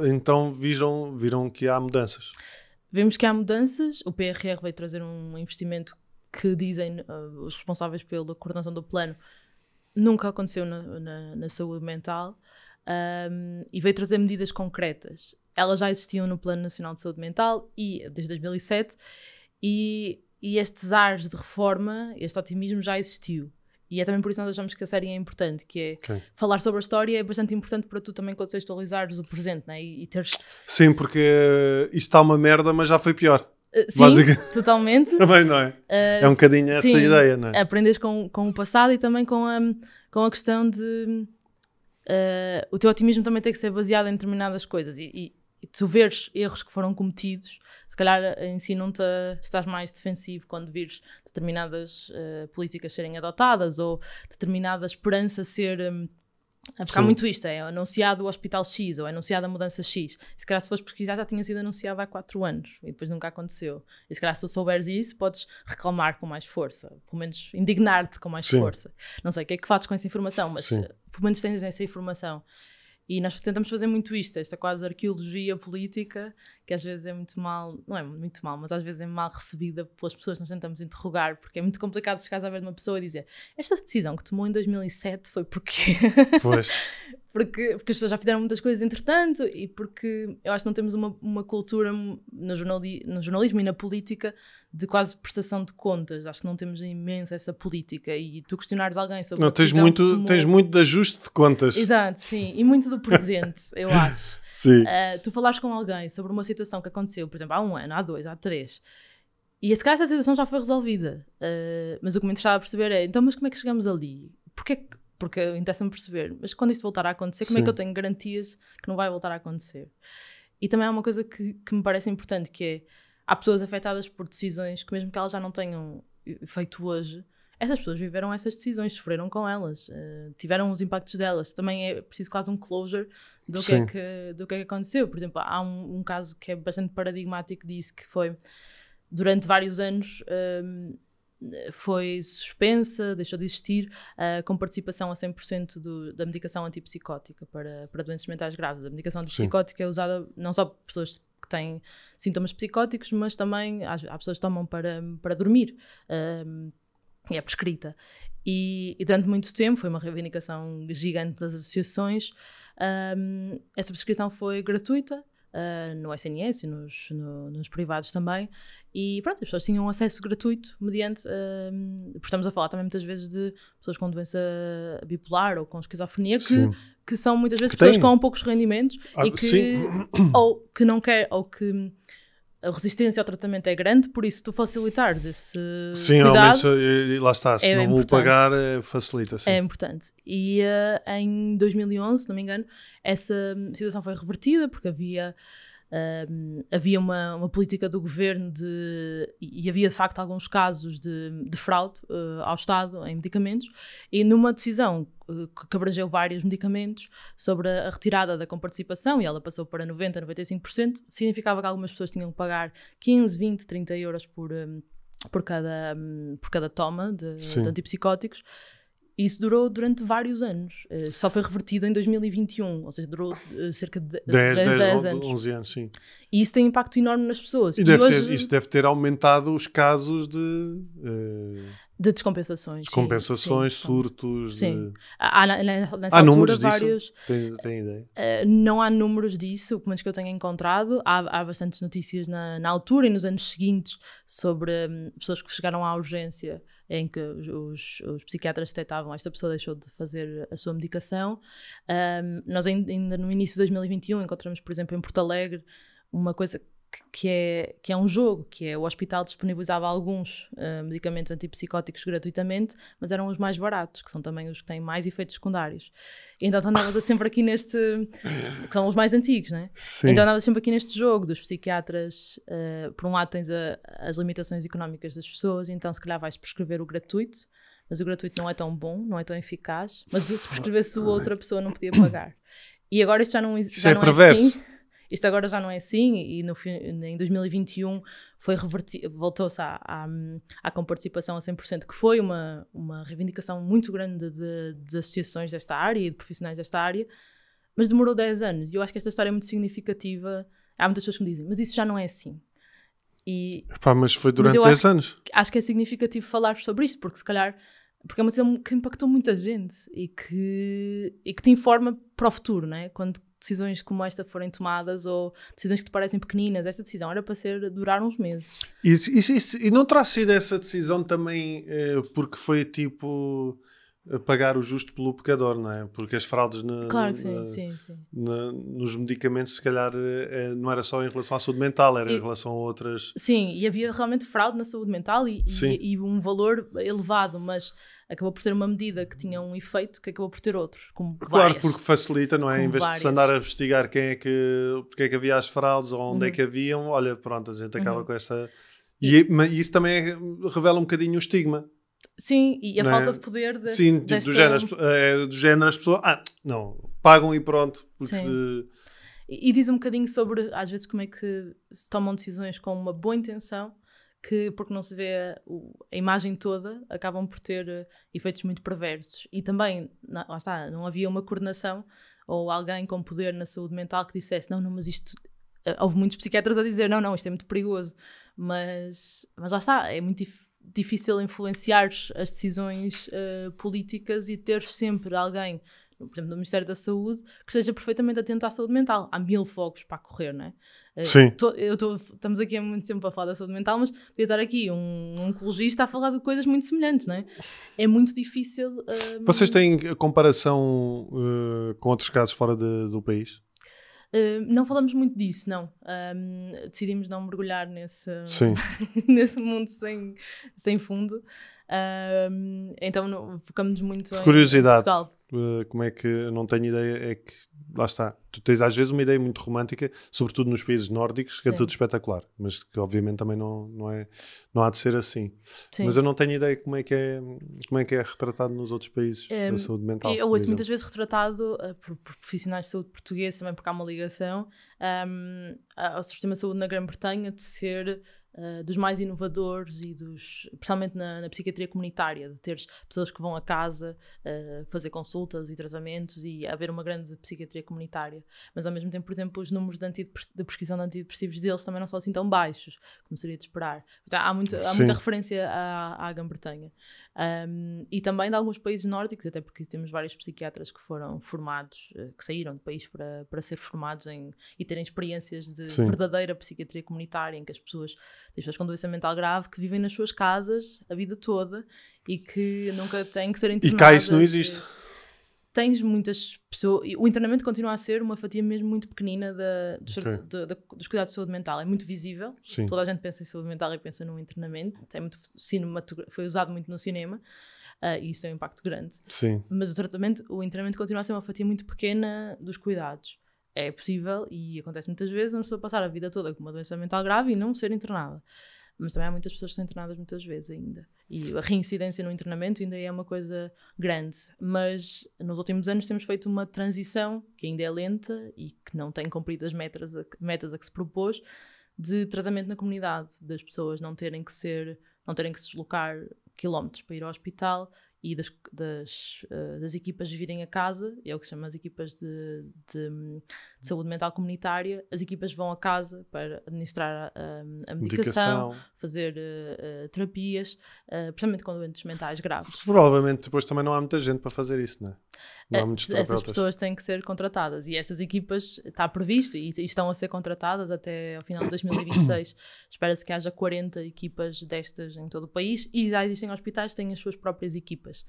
então viram que há mudanças? Vimos que há mudanças. O PRR veio trazer um investimento que dizem os responsáveis pela coordenação do plano nunca aconteceu na saúde mental, e veio trazer medidas concretas. Elas já existiam no Plano Nacional de Saúde Mental desde 2007, e estes ares de reforma, este otimismo já existiu. E é também por isso que nós achamos que a série é importante, que é falar sobre a história é bastante importante para tu também contextualizares o presente, né? E teres... Sim, porque isto está uma merda, mas já foi pior. Sim, totalmente. Também, não é? É um bocadinho essa ideia, não é? Aprendes com o passado e também com a questão de... o teu otimismo também tem que ser baseado em determinadas coisas. E tu veres erros que foram cometidos, se calhar ensinam-te a estar mais defensivo quando vires determinadas políticas serem adotadas ou determinada esperança ser... porque há muito isto, é anunciado o Hospital X ou é anunciada a mudança X. E se calhar se fores pesquisar já tinha sido anunciado há 4 anos e depois nunca aconteceu. E se calhar se tu souberes isso podes reclamar com mais força, pelo menos indignar-te com mais força. Não sei o que é que fazes com essa informação, mas pelo menos tens essa informação. E nós tentamos fazer muito isto, esta quase arqueologia política, que às vezes é muito mal, não é muito mal, mas às vezes é mal recebida pelas pessoas que nós tentamos interrogar, porque é muito complicado chegar a ver uma pessoa e dizer esta decisão que tomou em 2007 foi porquê? Pois. porque as pessoas já fizeram muitas coisas entretanto, e porque eu acho que não temos uma cultura no jornalismo e na política de quase prestação de contas. Acho que não temos imenso essa política, e tu questionares alguém sobre a decisão tens muito de ajuste de contas. Exato, sim, e muito do presente, eu acho. Sim. Tu falares com alguém sobre uma situação que aconteceu, por exemplo, há 1 ano, há 2, há 3, e se calhar essa situação já foi resolvida, mas o que me interessava a perceber é, então, mas como é que chegamos ali? Porque interessa-me perceber, mas quando isto voltar a acontecer, como é que eu tenho garantias que não vai voltar a acontecer? E também há uma coisa que me parece importante, que é, há pessoas afetadas por decisões que mesmo que elas já não tenham feito hoje, essas pessoas viveram essas decisões, sofreram com elas, tiveram os impactos delas. Também é preciso quase um closure do que é que aconteceu. Por exemplo, há um caso que é bastante paradigmático disso, que foi, durante vários anos, foi suspensa, deixou de existir, com participação a 100% da medicação antipsicótica para doenças mentais graves. A medicação antipsicótica é usada não só por pessoas que têm sintomas psicóticos, mas também há pessoas que tomam para dormir, e é prescrita. E durante muito tempo, foi uma reivindicação gigante das associações, essa prescrição foi gratuita, no SNS e nos privados também, e pronto, as pessoas tinham acesso gratuito mediante, porque estamos a falar também muitas vezes de pessoas com doença bipolar ou com esquizofrenia que são muitas vezes pessoas com poucos rendimentos e que ou que não quer, ou que a resistência ao tratamento é grande, por isso tu facilitares esse cuidado, e lá está, se não o pagar, facilita. Sim. É importante. E em 2011, se não me engano, essa situação foi revertida, porque havia uma política do governo e havia de facto alguns casos de fraude ao Estado em medicamentos, e numa decisão que abrangeu vários medicamentos sobre a retirada da comparticipação, e ela passou para 90%, 95%, significava que algumas pessoas tinham que pagar 15, 20, 30 euros por cada toma de antipsicóticos. E isso durou durante vários anos. Só foi revertido em 2021, ou seja, durou cerca de 10 anos. 11 anos, sim. E isso tem um impacto enorme nas pessoas. E isso deve ter aumentado os casos de descompensações. Descompensações, surtos. Sim. Há nessa altura números vários. Disso? Tem ideia? Não há números disso, pelo menos que eu tenha encontrado. Há bastantes notícias na altura e nos anos seguintes sobre pessoas que chegaram à urgência em que os psiquiatras detectavam esta pessoa deixou de fazer a sua medicação. Nós ainda no início de 2021 encontramos, por exemplo, em Porto Alegre, uma coisa que é um jogo, que é o hospital disponibilizava alguns medicamentos antipsicóticos gratuitamente, mas eram os mais baratos, que são também os que têm mais efeitos secundários. E então andavas sempre aqui neste... que são os mais antigos, né? Sim. Então andavas sempre aqui neste jogo dos psiquiatras. Por um lado tens as limitações económicas das pessoas, então se calhar vais prescrever o gratuito, mas o gratuito não é tão bom, não é tão eficaz, mas se prescrevesse o outra pessoa não podia pagar. E agora isto já não é assim. Isto agora já não é assim, e em 2021 voltou-se à comparticipação a 100%, que foi uma reivindicação muito grande de associações desta área e de profissionais desta área, mas demorou 10 anos. E eu acho que esta história é muito significativa. Há muitas pessoas que me dizem, mas isso já não é assim. Mas foi durante 10 anos. Acho que é significativo falar sobre isto, porque se calhar... Porque é uma decisão que impactou muita gente e que te informa para o futuro, não é? Quando decisões como esta forem tomadas ou decisões que te parecem pequeninas, esta decisão era para durar uns meses. E não terá sido essa decisão também porque foi tipo pagar o justo pelo pecador, não é? Porque as fraudes claro que sim. nos medicamentos, se calhar, não era só em relação à saúde mental, era em relação a outras... Sim, e havia realmente fraude na saúde mental e um valor elevado, mas acabou por ser uma medida que tinha um efeito que acabou por ter outros. Claro, porque facilita, não é? Em vez de se andar a investigar porque é que havia as fraudes ou onde é que haviam, olha, pronto, a gente acaba com esta... Mas isso também revela um bocadinho o estigma. Sim, e a falta de poder sim, tipo, do género as pessoas não, pagam e pronto. E diz um bocadinho sobre, às vezes, como é que se tomam decisões com uma boa intenção, que porque não se vê a imagem toda, acabam por ter efeitos muito perversos. E também, lá está, não havia uma coordenação ou alguém com poder na saúde mental que dissesse, não, mas isto... Houve muitos psiquiatras a dizer, não, isto é muito perigoso. Mas lá está, é muito difícil influenciar as decisões políticas e ter sempre alguém, por exemplo, no Ministério da Saúde, que esteja perfeitamente atento à saúde mental. Há 1000 fogos para correr, não é? Sim. Estamos aqui há muito tempo a falar da saúde mental, mas podia estar aqui um oncologista a falar de coisas muito semelhantes, não é? É muito difícil... Vocês têm comparação com outros casos fora do país? Não falamos muito disso, não. Decidimos não mergulhar nesse mundo sem fundo. Então focamos muito em Portugal. Como é que, não tenho ideia, é que lá está, tu tens às vezes uma ideia muito romântica, sobretudo nos países nórdicos, que é tudo espetacular, mas que obviamente também não há de ser assim. Sim. Mas eu não tenho ideia como é que é retratado nos outros países da saúde mental. Eu ouço muitas vezes retratado por profissionais de saúde portugueses, também porque há uma ligação ao sistema de saúde na Grã-Bretanha de ser dos mais inovadores e especialmente na psiquiatria comunitária, de teres pessoas que vão a casa fazer consultas e tratamentos e haver uma grande psiquiatria comunitária, mas ao mesmo tempo, por exemplo, os números de prescrição de antidepressivos deles também não são assim tão baixos como seria de esperar. Portanto, há muita referência à Grã-Bretanha e também de alguns países nórdicos, até porque temos vários psiquiatras que foram formados, que saíram do país para ser formados e terem experiências de verdadeira psiquiatria comunitária, em que as pessoas com doença mental grave que vivem nas suas casas a vida toda e que nunca têm que ser internadas. E cá isso não existe. Tens muitas pessoas... O internamento continua a ser uma fatia mesmo muito pequenina dos cuidados de saúde mental. É muito visível. Sim. Toda a gente pensa em saúde mental e pensa no internamento. Foi usado muito no cinema e isso tem um impacto grande. Sim. Mas o internamento continua a ser uma fatia muito pequena dos cuidados. É possível e acontece muitas vezes uma pessoa passar a vida toda com uma doença mental grave e não ser internada. Mas também há muitas pessoas que são internadas muitas vezes ainda. E a reincidência no internamento ainda é uma coisa grande. Mas nos últimos anos temos feito uma transição que ainda é lenta e que não tem cumprido as metas a que se propôs de tratamento na comunidade, das pessoas não terem que se deslocar quilómetros para ir ao hospital e das equipas virem a casa, é o que se chama as equipas de saúde mental comunitária. As equipas vão a casa para administrar a medicação, fazer terapias, principalmente com doentes mentais graves. Provavelmente depois também não há muita gente para fazer isso, não é? Não há muitos terapeutas. Essas pessoas têm que ser contratadas e estas equipas está previsto e estão a ser contratadas até ao final de 2026. Espera-se que haja 40 equipas destas em todo o país e já existem hospitais que têm as suas próprias equipas.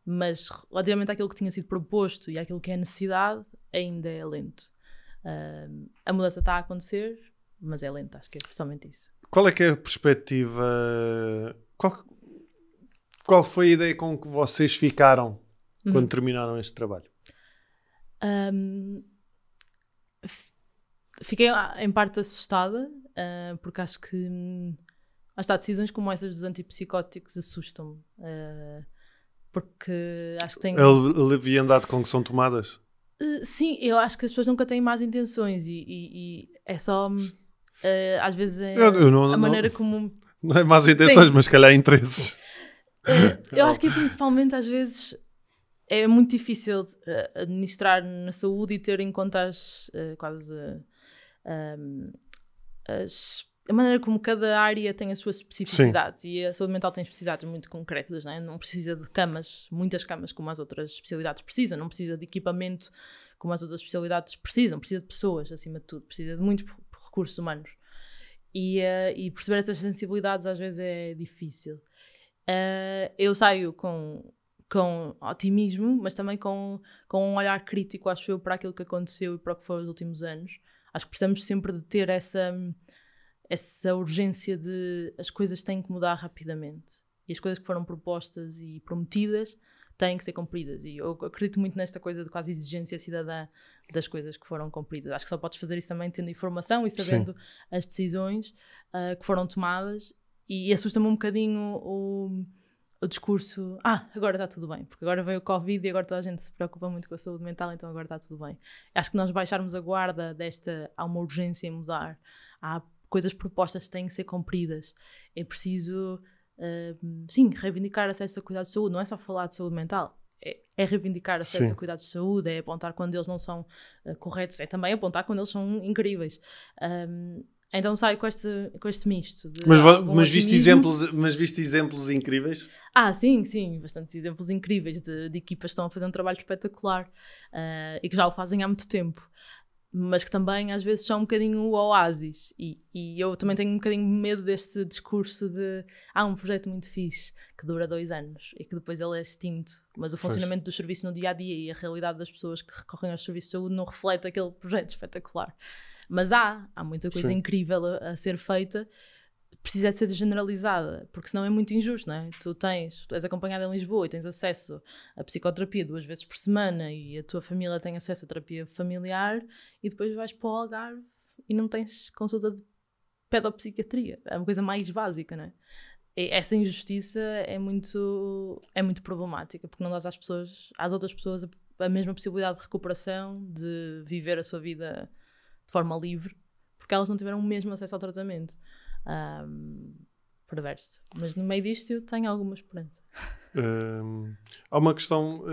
Mas relativamente àquilo que tinha sido proposto e àquilo que é necessidade, ainda é lento. A mudança está a acontecer mas é lento, acho que é principalmente isso. Qual é que é a perspectiva? Qual foi a ideia com que vocês ficaram quando terminaram este trabalho? Fiquei em parte assustada, porque acho que decisões como essas dos antipsicóticos assustam-me. Porque acho que tem... A leviandade com que são tomadas? Sim, eu acho que as pessoas nunca têm más intenções e é só... às vezes é a maneira como... Não é más intenções, mas se calhar interesses. Eu acho que principalmente às vezes é muito difícil administrar na saúde e ter em conta a maneira como cada área tem as suas especificidades. Sim. E a saúde mental tem especificidades muito concretas, não é? Não precisa de muitas camas como as outras especialidades precisam, não precisa de equipamento como as outras especialidades precisam, precisa de pessoas acima de tudo, precisa de muitos recursos humanos e perceber essas sensibilidades às vezes é difícil. Eu saio com otimismo, mas também com um olhar crítico, acho eu, para aquilo que aconteceu e para o que foram os últimos anos. Acho que precisamos sempre de ter essa urgência de as coisas têm que mudar rapidamente e as coisas que foram propostas e prometidas têm que ser cumpridas, e eu acredito muito nesta coisa de quase exigência cidadã das coisas que foram cumpridas. Acho que só podes fazer isso também tendo informação e sabendo as decisões que foram tomadas, e assusta-me um bocadinho o discurso, agora está tudo bem, porque agora veio o Covid e agora toda a gente se preocupa muito com a saúde mental, então agora está tudo bem. Acho que nós baixarmos a guarda há uma urgência em mudar, há coisas propostas que têm que ser cumpridas, é preciso reivindicar acesso a cuidados de saúde, não é só falar de saúde mental, é reivindicar acesso a cuidados de saúde, é apontar quando eles não são corretos, é também apontar quando eles são incríveis. Então saio com este misto. Mas viste exemplos incríveis? Sim, bastantes exemplos incríveis de equipas que estão a fazer um trabalho espetacular e que já o fazem há muito tempo, mas que também às vezes são um bocadinho o oásis, e eu também tenho um bocadinho medo deste discurso de um projeto muito fixe que dura 2 anos e que depois ele é extinto, mas o funcionamento dos serviços no dia-a-dia e a realidade das pessoas que recorrem aos serviços de saúde não reflete aquele projeto espetacular. Mas há muita coisa incrível a ser feita, precisa de ser generalizada, porque senão é muito injusto, não é? Tu és acompanhada em Lisboa e tens acesso à psicoterapia 2 vezes por semana e a tua família tem acesso à terapia familiar, e depois vais para o Algarve e não tens consulta de pedopsiquiatria. É uma coisa mais básica, não é? E essa injustiça é muito problemática, porque não dás às outras pessoas a mesma possibilidade de recuperação, de viver a sua vida de forma livre, porque elas não tiveram o mesmo acesso ao tratamento. Perverso. Mas no meio disto eu tenho alguma esperança. Há uma questão,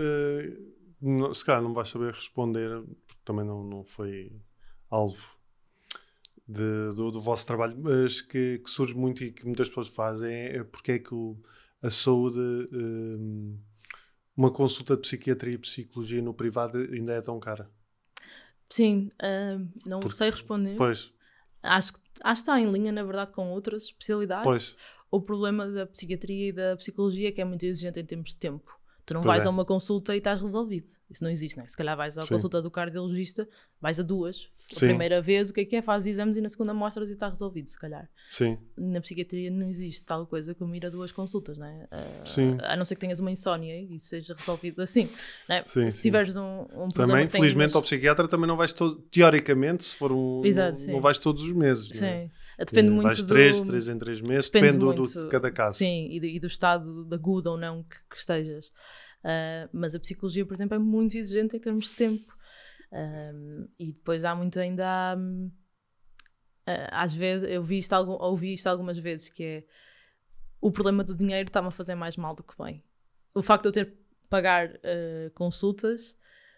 se calhar não vais saber responder, porque também não foi alvo do vosso trabalho, mas que surge muito e que muitas pessoas fazem, é porque é que a saúde, uma consulta de psiquiatria e psicologia no privado ainda é tão cara. Sim, não sei responder. Pois. Acho que está em linha, na verdade, com outras especialidades. Pois. O problema da psiquiatria e da psicologia é que é muito exigente em termos de tempo. Tu não vais a uma consulta e estás resolvido. Isso não existe, não é? Se calhar vais à consulta do cardiologista, vais a 2. A primeira vez, o que é? Fazes exames e na segunda mostras e está resolvido, se calhar. Sim. Na psiquiatria não existe tal coisa como ir a 2 consultas, não é? A não ser que tenhas uma insónia e isso seja resolvido assim, não é? Se tiveres um problema... Também, felizmente, ao psiquiatra também não vais teoricamente, se for Exato, não vais todos os meses. Sim. Não é? Depende muito vais 3 em 3 meses, depende de cada caso. Sim, e do estado de agudo ou não que estejas. Mas a psicologia, por exemplo, é muito exigente em termos de tempo. E depois há muito ainda... às vezes, ouvi isto algumas vezes, que é o problema do dinheiro está-me a fazer mais mal do que bem. O facto de eu ter que pagar consultas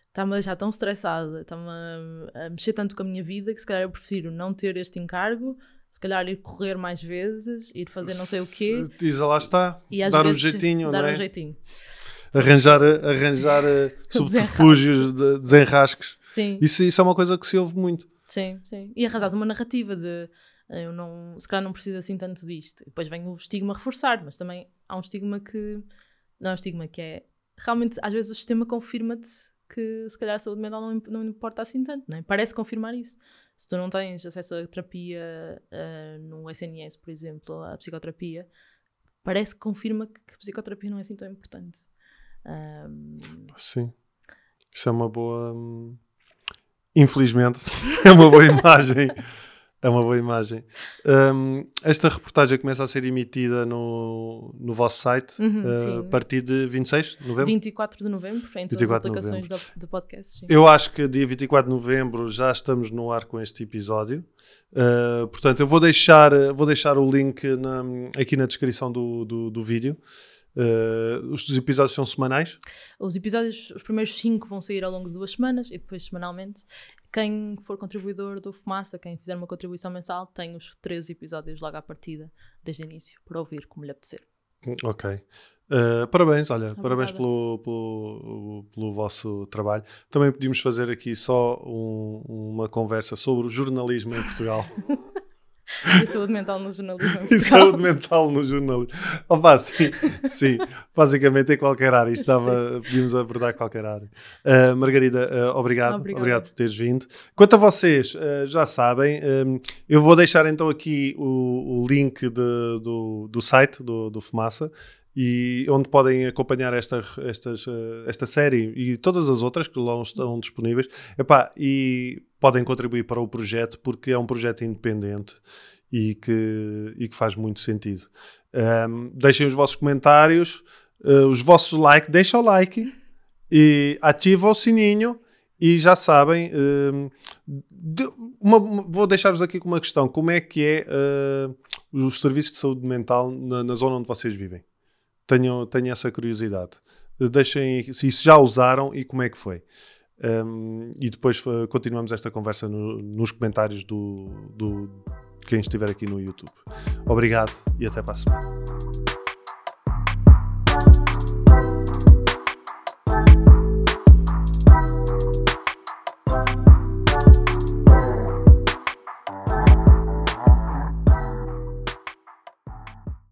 está-me a deixar tão estressada, está-me a mexer tanto com a minha vida, que se calhar eu prefiro não ter este encargo, se calhar ir correr mais vezes, ir fazer não sei o quê. Diz, lá está, e às dar vezes, um jeitinho, dar não é? um jeitinho. Arranjar subterfúgios, desenrasques. Sim. Isso é uma coisa que se ouve muito. Sim. E arranjas uma narrativa de se calhar não preciso assim tanto disto. E depois vem o estigma a reforçar, mas também há um estigma que não é um estigma, que é realmente, às vezes o sistema confirma-te que se calhar a saúde mental não importa assim tanto, não é? Parece confirmar isso. Se tu não tens acesso à terapia no SNS, por exemplo, à psicoterapia, parece que confirma que a psicoterapia não é assim tão importante. Sim. Isso é uma boa... Infelizmente, é uma boa imagem. É uma boa imagem. Esta reportagem começa a ser emitida no vosso site a partir de 26 de novembro? 24 de novembro, em todas as aplicações de podcast. Sim. Eu acho que dia 24 de novembro já estamos no ar com este episódio. Portanto, eu vou deixar o link aqui na descrição do vídeo. Os episódios são semanais? Os primeiros 5 vão sair ao longo de 2 semanas e depois semanalmente. Quem for contribuidor do Fumaça, quem fizer uma contribuição mensal, tem os 13 episódios logo à partida, desde o início, para ouvir como lhe apetecer. Ok. Parabéns, olha, parabéns pelo vosso trabalho. Também podíamos fazer aqui só uma conversa sobre o jornalismo em Portugal. E saúde mental no jornalismo. E saúde mental no jornalismo. Opa, sim, basicamente em qualquer área. Podíamos abordar qualquer área. Margarida, obrigado por teres vindo. Quanto a vocês, já sabem, eu vou deixar então aqui o link do site do Fumaça, e onde podem acompanhar esta série e todas as outras que lá estão disponíveis. E podem contribuir para o projeto, porque é um projeto independente e que faz muito sentido. Deixem os vossos comentários, os vossos likes, deixa o like e ativa o sininho. E já sabem, vou deixar-vos aqui com uma questão: como é que é os serviços de saúde mental na zona onde vocês vivem? Tenho essa curiosidade. Deixem se já usaram e como é que foi. E depois continuamos esta conversa nos comentários de quem estiver aqui no YouTube. Obrigado e até para a semana.